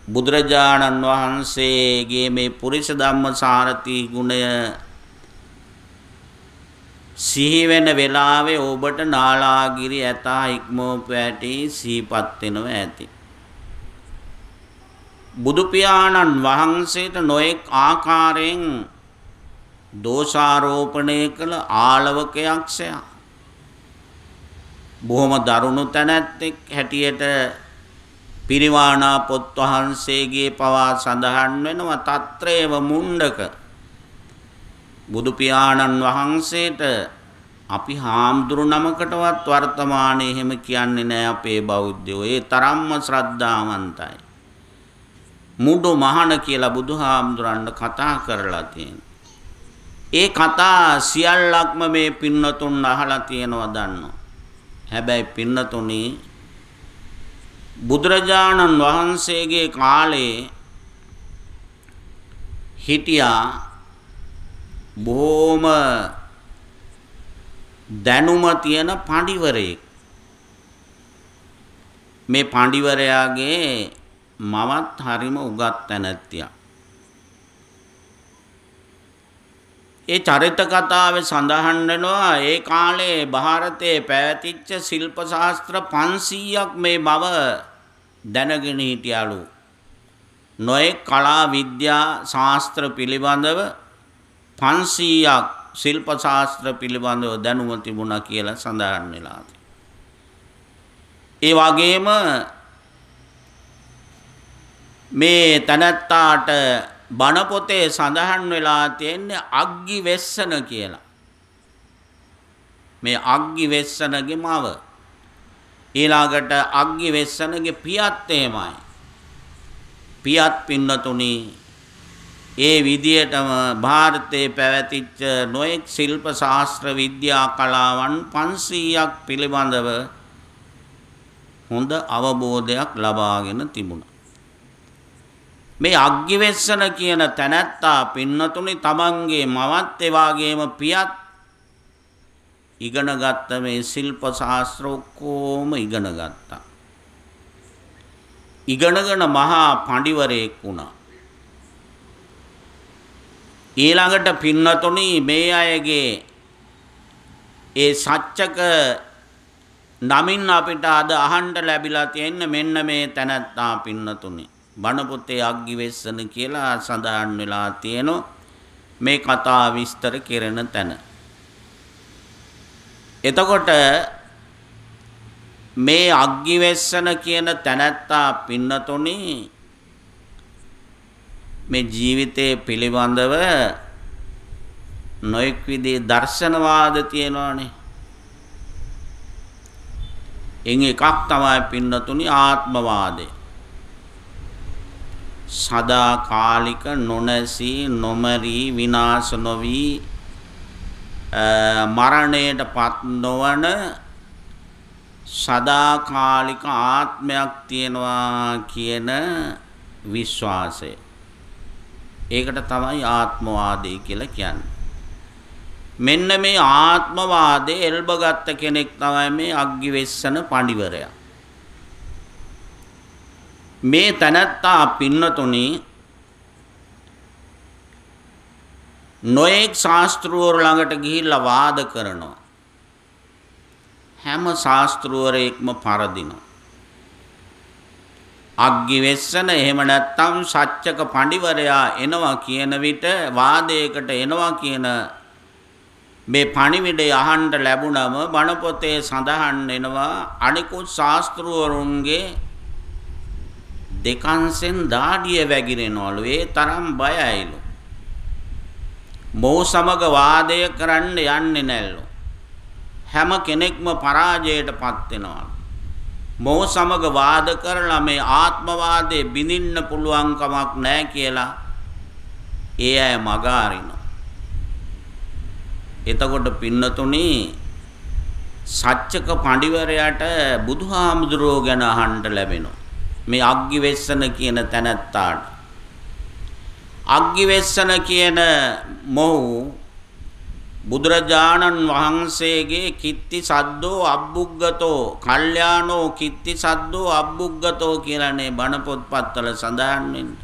බුදුරජාණන් වහන්සේගේ මේ පුරිස ධම්මසාරති ගුණය සිහි වෙන වෙලාවේ ඔබට නාලාගිරි ඇතා ඉක්මවපු ඇති සිහිපත් වෙනවා ඇති. බුදු පියාණන් වහන්සේට නොඑක් ආකාරයෙන් දෝෂාරෝපණය කළ ආලවක යක්ෂයා බොහොම දරුණු තැනැත්තෙක් හැටියට පිරිවානා පොත් වහන්සේගේ පවා සඳහන් වෙනවා తත්‍රේව මුණ්ඩක බුදු පියාණන් වහන්සේට අපි හාමුදුරු නමකටවත් වර්තමානයේ එහෙම කියන්නේ නැහැ අපේ බෞද්ධයෝ. ඒ තරම්ම ශ්‍රද්ධාවන්තයි. මුඩු මහණ කියලා බුදුහාමුදුරන්ට කතා කරලා තියෙනවා. ඒ කතා සියල්ලක්ම මේ පින්නතුන් අහලා තියෙනවා දන්නවා. හැබැයි පින්නතුනි බුදුරජාණන් වහන්සේගේ කාලේ හිටියා බොහොම දැනුම තියෙන පඬිවරයෙක්. මේ පඬිවරයාගේ මවත් හරිම උගත් තැනැත්තියක්. ඒ චරිත කතාවේ සඳහන් වෙනවා ඒ කාලේ ಭಾರತයේ පැවතිච්ච ශිල්ප ශාස්ත්‍ර 500ක් මේ බව දැනගෙන හිටියලු. නොයෙක් කලා විද්‍යා ශාස්ත්‍ර පිළිබඳව 500ක් ශිල්ප ශාස්ත්‍ර පිළිබඳව දැනුම තිබුණා කියලා සඳහන් වෙලා තියෙනවා. ඒ වගේම මේ තනත්තාට බණ පොතේ සඳහන් වෙලා තියෙන්නේ අග්ගි වෙස්සන කියලා. මේ අග්ගි වෙස්සනගේ මව ඊළඟට අග්ගි වෙස්සනගේ පියත් එහෙමයි. පියත් පින්නතුනි ඒ විදියටම ಭಾರತයේ පැවතිච්ච නොයෙක් ශිල්ප ශාස්ත්‍ර විද්‍යා කලාවන් 500ක් පිළිබඳව හොඳ අවබෝධයක් ලබාගෙන තිබුණා. මේ අග්ගිවෙස්සන කියන තැනැත්තා පින්නතුනි තමන්ගේ මවත් ඒ වගේම පියත් ඉගෙන ගත්ත මේ ශිල්ප ශාස්ත්‍ර ඔක්කොම ඉගෙන ගත්තා. ඉගෙනගෙන මහා පඬිවරයෙක් වුණා. ඊළඟට පින්නතුනි මේ අයගේ ඒ සත්‍යක නමින් අපිට අද අහන්න ලැබිලා තියෙන මෙන්න මේ තැනැත්තා පින්නතුනි බණ පොතේ අග්ගිවෙස්සන කියලා සඳහන් වෙලා තියෙනවා මේ කතා විස්තර කෙරෙන තැන. එතකොට මේ අග්ගිවෙස්සන කියන තැනැත්තා පින්නතුනි මේ ජීවිතයේ පිළිබඳව නොඑක් විදිහේ දර්ශනවාද තියෙනවානේ. එන් එකක් තමයි පින්නතුනි ආත්මවාදය. සදාකාලික නොනැසී නොමරී විනාශ නොවි මරණයට පත් නොවන සදාකාලික ආත්මයක් තියෙනවා කියන විශ්වාසය. ඒකට තමයි ආත්මවාදය කියලා කියන්නේ. මෙන්න මේ ආත්මවාදයේ එල්බගත් කෙනෙක් තමයි මේ අග්ගිවෙස්සන පඬිවරයා. මේ තනත්තා පින්නතුනි නොඑක් ශාස්ත්‍රවරු ළඟට ගිහිල්ලා වාද කරනවා. හැම ශාස්ත්‍රවරයෙක්ම පරදිනවා. අග්ගිවෙස්සන එහෙම නැත්නම් සත්‍යක පඬිවරයා එනවා කියන විට වාදයකට එනවා කියන මේ පණිවිඩය අහන්න ලැබුණම බණ පොතේ සඳහන් වෙනවා අනිකුත් ශාස්ත්‍රවරුන්ගේ දෙකන්සෙන් දාඩිය වැగిරෙනවලු. ඒ තරම් බයයිලු. මොහු සමග වාදය කරන්න යන්නේ නැල්ලු. හැම කෙනෙක්ම පරාජයටපත් වෙනවා. මොහු සමග වාද කරලා මේ ආත්මවාදයේ බිඳින්න පුළුවන් කමක් නැහැ කියලා ඒ අය මග අරිනවා. එතකොට පින්නතුනි සත්‍යක පඬිවරයාට බුදුහාමුදුරුවෝ ගැන අහන්න ලැබෙනවා. මේ අග්ගිවෙස්සන කියන තැනැත්තාට අග්ගිවෙස්සන කියන මොහු බුදුරජාණන් වහන්සේගේ කිත්ති සද්දෝ අබ්බුග්ගතෝ කල්යාණෝ කිත්ති සද්දෝ අබ්බුග්ගතෝ කියලානේ බණ පොත්පත්වල සඳහන් වෙන්නේ.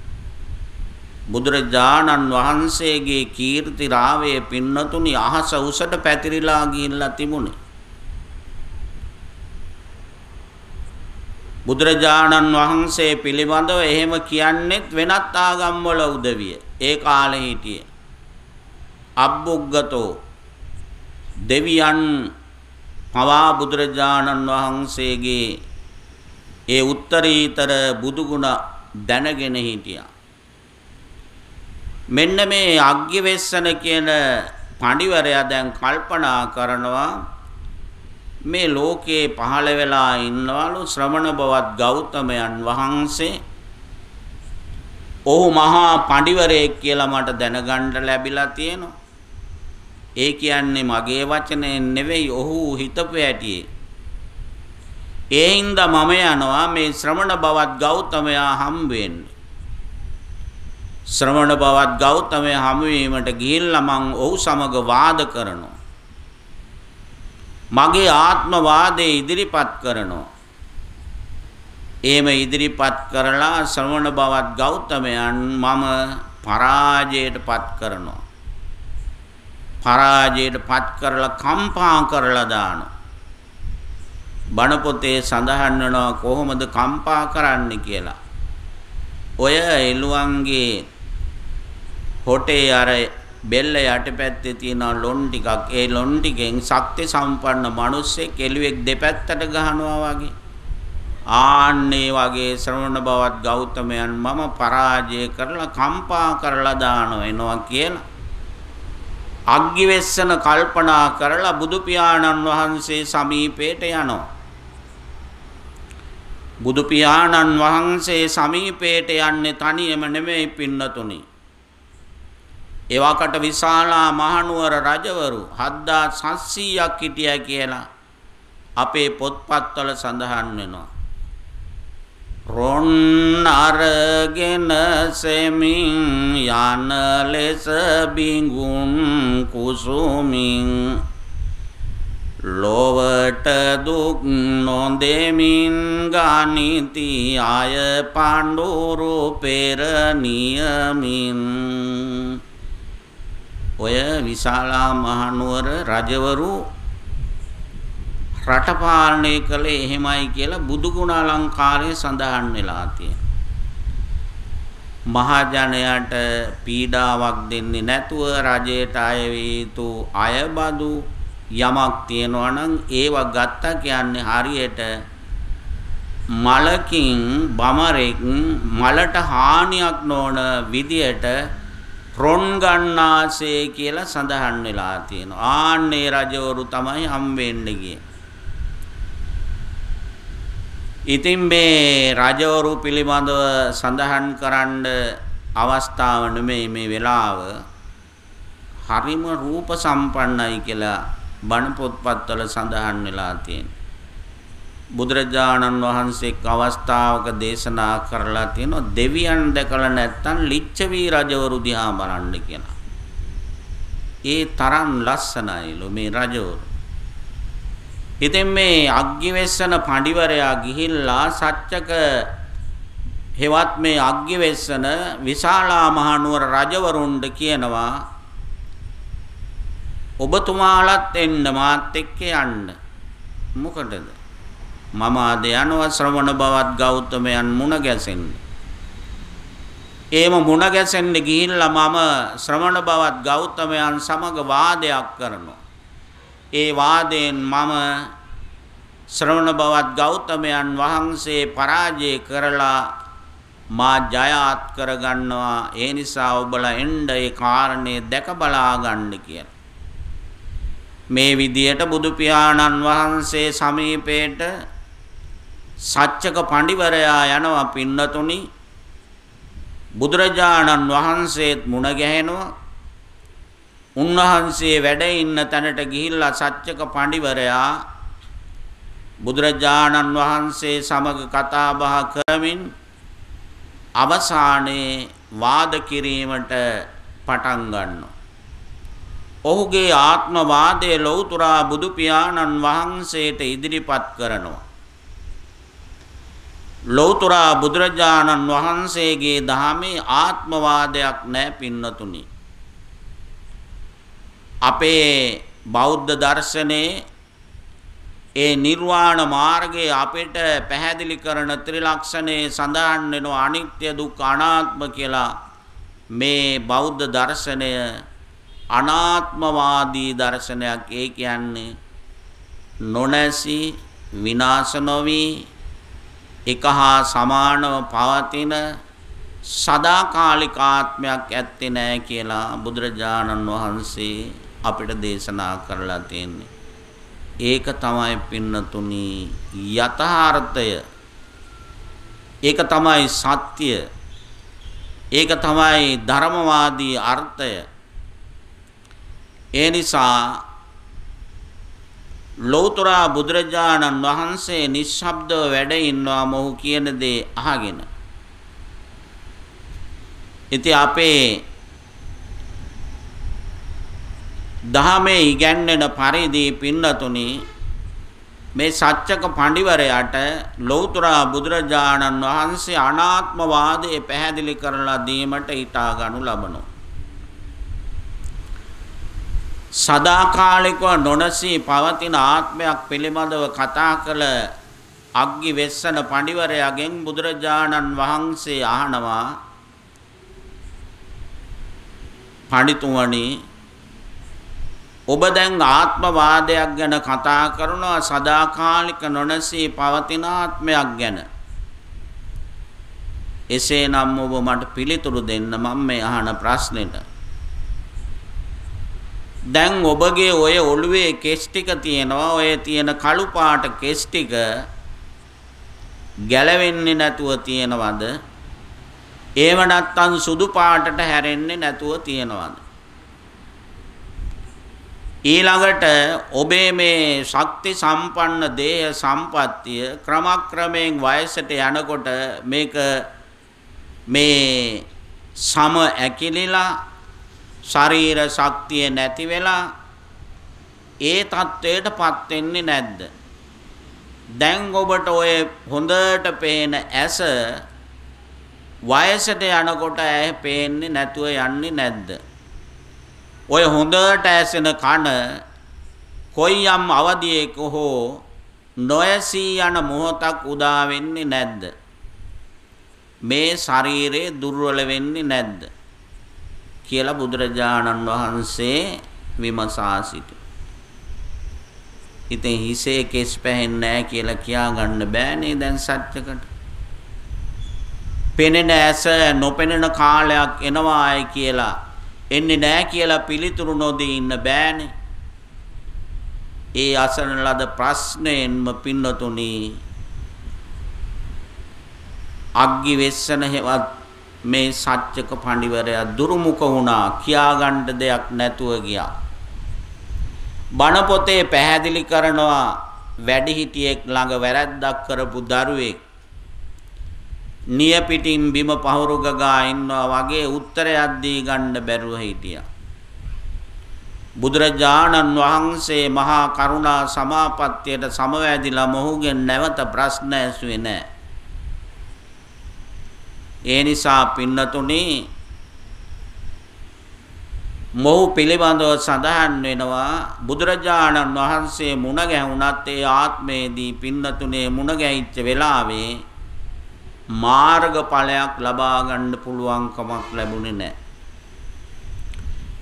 බුදුරජාණන් වහන්සේගේ කීර්ති රාවයේ පින්නතුනි අහස උසට පැතිරිලා ගිහිල්ලා තිබුණේ. බුදුරජාණන් වහන්සේ පිළිබඳව එහෙම කියන්නේත් වෙනත් ආගම් වල උදවිය. ඒ කාලේ හිටියේ අබ්බුග්ගතෝ දෙවියන් පවා බුදුරජාණන් වහන්සේගේ ඒ උත්තරීතර බුදුගුණ දැනගෙන හිටියා. මෙන්න මේ අග්ගිවෙස්සන කියන පඬිවරයා දැන් කල්පනා කරනවා මේ ලෝකේ පහළ වෙලා ඉන්නවලු ශ්‍රමණ බවත් ගෞතමයන් වහන්සේ. ඔහු මහා පඬිවරයෙක් කියලා මට දැනගන්න ලැබිලා තියෙනවා. ඒ කියන්නේ මගේ වචනේ නෙවෙයි ඔහු හිතපු ඇටියේ. ඒ හින්දා මම යනවා මේ ශ්‍රමණ බවත් ගෞතමයා හම් වෙන්න. ශ්‍රමණ බවත් ගෞතමයා හමු වීමට ගිහිල්ලා මං ඔහු සමග වාද කරනවා. මගේ ආත්මවාදයේ ඉදිරිපත් කරනවා. එහෙම ඉදිරිපත් කරලා ශ්‍රමණ බවත් ගෞතමයන් මම පරාජයටපත් කරනවා. පරාජයටපත් කරලා කම්පා කරලා දානවා. බණ පොතේ සඳහන් වෙනවා කොහොමද කම්පා කරන්න කියලා. ඔය එළුවන්ගේ හොටේ අර බෙල්ල යටපැත්තේ තියෙන ලොන් ටිකක් ඒ ලොන් ටිකෙන් ශක්ති සම්පන්න මිනිස්සෙක් එළුවෙක් දෙපැත්තට ගහනවා වගේ. ආන්නේ වගේ ශ්‍රවණ බවත් ගෞතමයන් මම පරාජය කරලා කම්පා කරලා දානවා එනවා කියලා අග්ගිවෙස්සන කල්පනා කරලා බුදු පියාණන් වහන්සේ සමීපයට යනවා. බුදු පියාණන් වහන්සේ සමීපයට යන්නේ තනියම නෙමෙයි පින්නතුනි. එවකට විශාලා මහනුවර රජවරු 7700ක් හිටියා කියලා අපේ පොත්පත්වල සඳහන් වෙනවා. රොන් අරගෙන සෙමින් යන ලෙස බිඟුන් කුසුමින් ලොවට දුක් නොදෙමින් ගනිති අය පඬුරු පෙර නියමින්. ඔය විශාලා මහනුවර රජවරු රට පාලනය කළේ එහෙමයි කියලා බුදුගුණ අලංකාරයේ සඳහන් වෙලා තියෙනවා. මහජනයාට පීඩාවක් දෙන්නේ නැතුව රජයට අය වේ යුතු අයබදු යමක් තියෙනවා නම් ඒව ගත්තා කියන්නේ හරියට මලකින් බමරෙක් මලට හානියක් නොවන විදියට රොන් ගන්නාසේ කියලා සඳහන් වෙලා තියෙනවා. ආන්නේ රජවරු තමයි හම් වෙන්නේ ගියේ. ඉතින් මේ රජවරු පිළිබඳව සඳහන් කරන්න අවස්ථාව නෙමෙයි මේ වෙලාව. හරිම රූප සම්පන්නයි කියලා බණ පොත්පත්වල සඳහන් වෙලා තියෙනවා. බුදුරජාණන් වහන්සේ අවස්ථාවක දේශනා කරලා තියෙනවා දෙවියන් දැකලා නැත්තම් ලිච්ඡවි රජවරු දිහා බලන්න කියලා. ඒ තරම් ලස්සනයිලු මේ රජවරු. ඉතින් මේ අග්ගිවෙස්සන පඬිවරයා ගිහිල්ලා සත්‍යක හෙවත් මේ අග්ගිවෙස්සන විශාලා මහනුවර රජවරුන්ට කියනවා ඔබතුමාලත් එන්න මාත් එක්ක යන්න. මොකටද? මම ආද යනවා ශ්‍රවණ බවත් ගෞතමයන් මුණ ගැසෙන්න. එහෙම මුණ ගැසෙන්න ගිහිල්ලා මම ශ්‍රවණ බවත් ගෞතමයන් සමග වාදයක් කරනවා. ඒ වාදයෙන් මම ශ්‍රවණ බවත් ගෞතමයන් වහන්සේ පරාජය කරලා මා ජයත් කරගන්නවා. ඒ නිසා ඔබලා එන්න ඒ කාරණේ දැක බලා ගන්න කියලා. මේ විදියට බුදු පියාණන් වහන්සේ සමීපේට සච්චක පඬිවරයා යනවා පින්නතුනි. බුදුරජාණන් වහන්සේත් මුණ ගැහෙනවා. උන්වහන්සේ වැඩ ඉන්න තැනට ගිහිල්ලා සච්චක පඬිවරයා බුදුරජාණන් වහන්සේ සමග කතා බහ කරමින් අවසානයේ වාද කිරීමට පටන් ගන්නවා. ඔහුගේ ආත්මවාදයේ ලෞතර බුදු පියාණන් වහන්සේට ඉදිරිපත් කරනවා. ලෞතර බුදුරජාණන් වහන්සේගේ දහමේ ආත්මවාදයක් නැහැ පින්නතුනි. අපේ බෞද්ධ දර්ශනයේ ඒ නිර්වාණ මාර්ගයේ අපිට පැහැදිලි කරන ත්‍රිලක්ෂණේ සඳහන් වෙනවා අනිත්‍ය දුක්ඛ අනාත්ම කියලා. මේ බෞද්ධ දර්ශනය අනාත්මවාදී දර්ශනයක්. ඒ කියන්නේ නොනැසි විනාශ නොවි එක හා සමානව පවතින සදාකාලික ආත්මයක් ඇත්තේ නැහැ කියලා බුදුරජාණන් වහන්සේ අපිට දේශනා කරලා තියෙන්නේ. ඒක තමයි පින්නතුනි යථාර්ථය. ඒක තමයි සත්‍ය. ඒක තමයි ධර්මවාදී අර්ථය. ඒ නිසා ලෞතර බුදුරජාණන් වහන්සේ නිශ්ශබ්දව වැඩ ඉන්නවා මොහු කියන දේ අහගෙන. ඉතින් අපේ දහමේ ඉගැන්වෙන පරිදි පින්නතුනි මේ සච්චක පඬිවරයාට ලෞතර බුදුරජාණන් වහන්සේ අනාත්මවාදය පැහැදිලි කරලා දීමට ඊටා ගනු ලබනවා. සදාකාලිකව නොනසී පවතින ආත්මයක් පිළිබඳව කතා කළ අග්ගි වෙස්සන පඬිවරයාගෙන් බුදුරජාණන් වහන්සේ අහනවා, පඬිතුමනි, ඔබ දැන් ආත්මවාදයක් ගැන කතා කරනවා, සදාකාලික නොනසී පවතින ආත්මයක් ගැන. එසේනම් ඔබ මට පිළිතුරු දෙන්න මම මේ අහන ප්‍රශ්නෙට. දැන් ඔබගේ ඔය ඔළුවේ කෙස් ටික තියෙනවා, ඔය තියෙන කළු පාට කෙස් ටික ගැලවෙන්නේ නැතුව තියෙනවද? ඒව නැත්තම් සුදු පාටට හැරෙන්නේ නැතුව තියෙනවද? ඊළඟට ඔබේ මේ ශක්ති සම්පන්න දේහ සම්පත්තිය ක්‍රමක්‍රමයෙන් වයසට යනකොට මේක මේ සම ඇකිලිලා ශරීර ශක්තිය නැති වෙලා ඒ තත්වයටපත් වෙන්නේ නැද්ද? දැන් ඔබට ඔය හොඳට පේන ඇස වයසට යනකොට ඇහැ පේන්නේ නැතුව යන්නේ නැද්ද? ඔය හොඳට ඇසෙන කන කොයියම් අවධියක හෝ නොයසී යන මොහොතක් උදා වෙන්නේ නැද්ද? මේ ශරීරය දුර්වල වෙන්නේ නැද්ද කියලා බුදුරජාණන් වහන්සේ විමසා සිටි. ඉතින් හිසේ කෙස් පැහෙන්නේ නැහැ කියලා කියා ගන්න බෑනේ දැන් සත්‍යකට. පෙනෙන ඇස නොපෙනෙන කාලයක් එනවායි කියලා එන්නේ නැහැ කියලා පිළිතුරු නොදී ඉන්න බෑනේ. ඒ අසන ලද ප්‍රශ්නයෙන්ම පින්නතුනි අග්ගි වෙස්සන හේවත් මේ සත්‍යක පඬිවරයා දුරුමුඛ වුණා, කියා ගන්න දෙයක් නැතුව ගියා. බණ පොතේ පැහැදිලි කරනවා වැඩිහිටියෙක් ළඟ වැරැද්දක් කරපු දරුවෙක් නියපිටින් බිම පහුරු ගගා ඉන්නවා වගේ උත්තරයක් දී ගන්න බැරුව හිටියා. බුදුරජාණන් වහන්සේ මහා කරුණා සමාපත්තියට සමවැදිලා මොහුගෙන් නැවත ප්‍රශ්න ඇසුවේ නැහැ. ඒ නිසා පින්නතුනි මොහු පිළිබඳව සඳහන් වෙනවා බුදුරජාණන් වහන්සේ මුණ ගැහුණත් ඒ ආත්මයේදී පින්නතුනේ මුණ ගැහිච්ච වෙලාවේ මාර්ගඵලයක් ලබා ගන්න පුළුවන් කමක් ලැබුණේ නැහැ.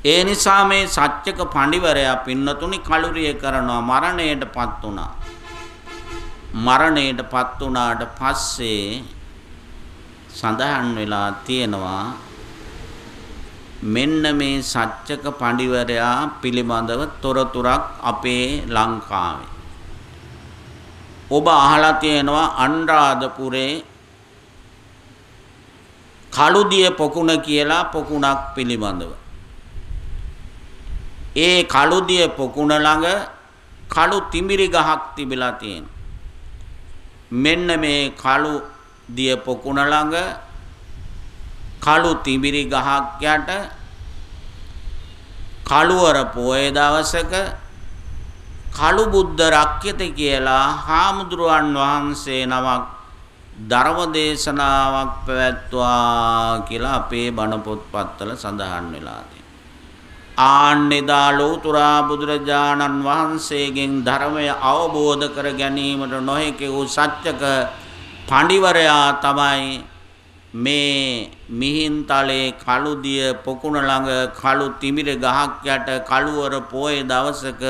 ඒ නිසා මේ සත්‍යක පඬිවරයා පින්නතුනි කලුරිය කරනවා මරණයටපත් වුණා. මරණයටපත් වුණාට පස්සේ සඳහන් වෙලා තියෙනවා මෙන්න මේ සත්‍යක පඬිවරයා පිළිබඳව තොරතුරක් අපේ ලංකාවේ. ඔබ අහලා තියෙනවා අනුරාධපුරේ කළුදිය පොකුණ කියලා පොකුණක් පිළිබඳව. ඒ කළුදිය පොකුණ ළඟ කළු තිඹිරි ගහක් තිබිලා තියෙනවා. මෙන්න මේ කළුදිය පොකුණ ළඟ කළු තිඹිරි ගහක් යට කළුවර පොය දවසක කළු බුද්ධ රක්කිත කියලා හාමුදුරුවන් වහන්සේ නමක් ධර්ම දේශනාවක් පැවැත්වුවා කියලා අපේ බණ පොත්පත්වල සඳහන් වෙලා තියෙනවා. ආන්නේදා ලෝතුරා බුදුරජාණන් වහන්සේගෙන් ධර්මය අවබෝධ කර ගැනීමට නොහැකි වූ සත්‍යක පඬිවරයා තමයි මේ මිහින්තලේ කළුදිය පොකුණ ළඟ කළු තිමිර ගහක් යට කළුවර පොය දවසක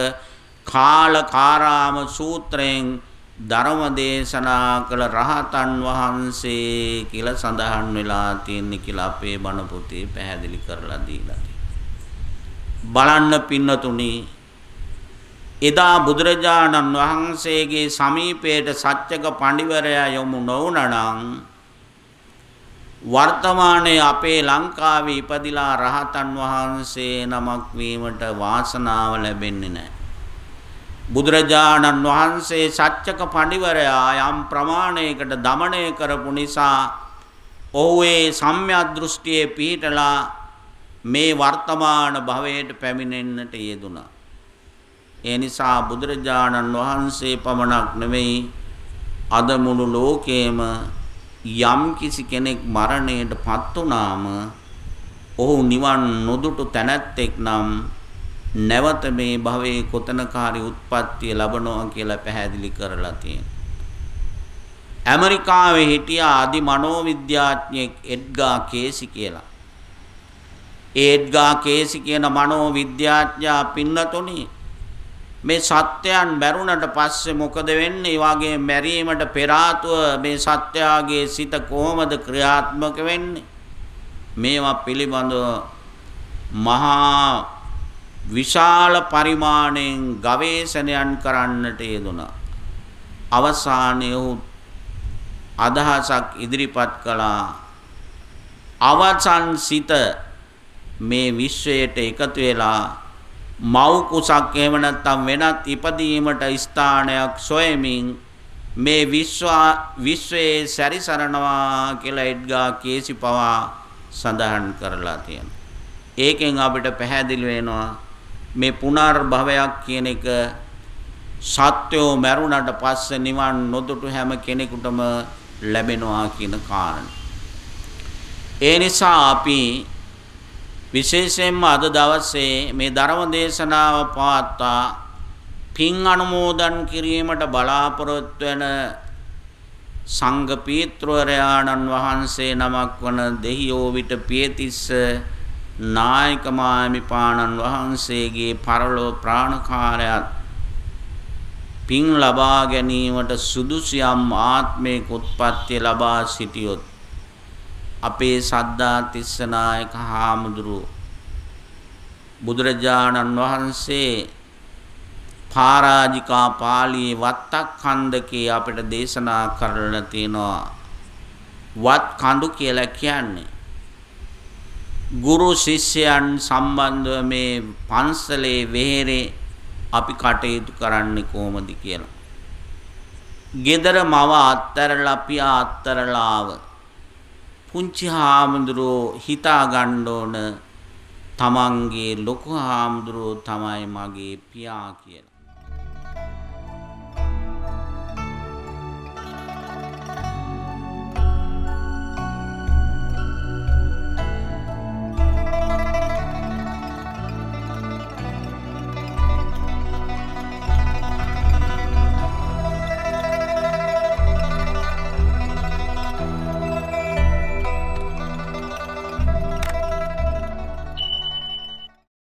කාලකාරාම සූත්‍රයෙන් ධර්ම දේශනා කළ රහතන් වහන්සේ කියලා සඳහන් වෙලා තියෙන්නේ කියලා අපේ බණ පොතේ පැහැදිලි කරලා දීලා. බලන්න පින්නතුනි එදා බුදුරජාණන් වහන්සේගේ සමීපයට සත්‍යක පඬිවරයා යොමු නොවුනනම් වර්තමානයේ අපේ ලංකාවේ ඉපදිලා රහතන් වහන්සේ නමක් වීමට වාසනාව ලැබෙන්නේ නැහැ. බුදුරජාණන් වහන්සේ සත්‍යක පඬිවරයා යම් ප්‍රමාණයකට දමනය කරපු නිසා ඔහු ඒ සම්‍යක් දෘෂ්ටියේ පිහිටලා මේ වර්තමාන භවයට පැමිණෙන්නට යෙදුණා. ඒ නිසා බුදුරජාණන් වහන්සේ පමණක් නෙවෙයි අද මුළු ලෝකයේම යම් කිසි කෙනෙක් මරණයටපත් වුණාම ඔහු නිවන් නොදුටු තැනැත්තෙක් නම් නැවත මේ භවයේ කොතනකාරී උත්පත්තිය ලබනවා කියලා පැහැදිලි කරලා තියෙනවා. ඇමරිකාවේ හිටියා ආදි මනෝවිද්‍යාඥයෙක් එඩ්ගා කේසි කියලා. එඩ්ගා කේසි කියන මනෝවිද්‍යාඥයා පින්නතුනි මේ සත්‍යයන් මරුණට පස්සේ මොකද වෙන්නේ? ඒ වගේ මැරීමට පෙර ආතුව මේ සත්‍යයේ සිත කොහොමද ක්‍රියාත්මක වෙන්නේ? මේවා පිළිබඳව මහා විශාල පරිමාණයෙන් ගවේෂණයන් කරන්නට යෙදුණා. අවසානයේ ඔහු අදහසක් ඉදිරිපත් කළා. අවසන් සිත මේ විශ්වයට එකතු වෙලා මව් කුසක් එහෙම නැත්නම් වෙනත් ඉපදීමට ස්ථානයක් සොයමින් මේ විශ්වයේ සැරිසරනවා කියලා එඩ්ගා කේසි පවා සඳහන් කරලා තියෙනවා. ඒකෙන් අපිට පැහැදිලි වෙනවා මේ පුනර්භවයක් කියන එක සත්‍යෝ මරුණට පස්සේ නිවන් නොදුටු හැම කෙනෙකුටම ලැබෙනවා කියන කාරණය. ඒ නිසා අපි විශේෂයෙන්ම අද දවසේ මේ ධර්ම දේශනාව පවත්වා පින් අනුමෝදන් කිරීමට බලාපොරොත්තු වෙන සංඝ පීත්‍රවරයාණන් වහන්සේ නමක් වන දෙහියෝ විට පියතිස්ස නායක මාහිමිපාණන් වහන්සේගේ පරලෝ ප්‍රාණකාරයත් පින් ලබා ගැනීමට සුදුසියම් ආත්මයක උත්පත්තිය ලබා සිටියොත් අපේ සද්ධා තිස්ස නායක හාමුදුරුවෝ බුදුරජාණන් වහන්සේ පරාජිකා පාළියේ වත්තක් ඛණ්ඩකේ අපිට දේශනා කරලා තියෙනවා. වත් කඳු කියලා කියන්නේ ගුරු ශිෂ්‍යයන් සම්බන්ධව මේ පන්සලේ වෙහෙරේ අපි කටයුතු කරන්නේ කොහොමද කියලා. ගෙදර මව අත්තරලා පියා අත්තරලා ආව පුංචි හාමුදුරුවෝ හිතා ගන්න ඕන තමන්ගේ ලොකු හාමුදුරුවෝ තමයි මගේ පියා කියලා.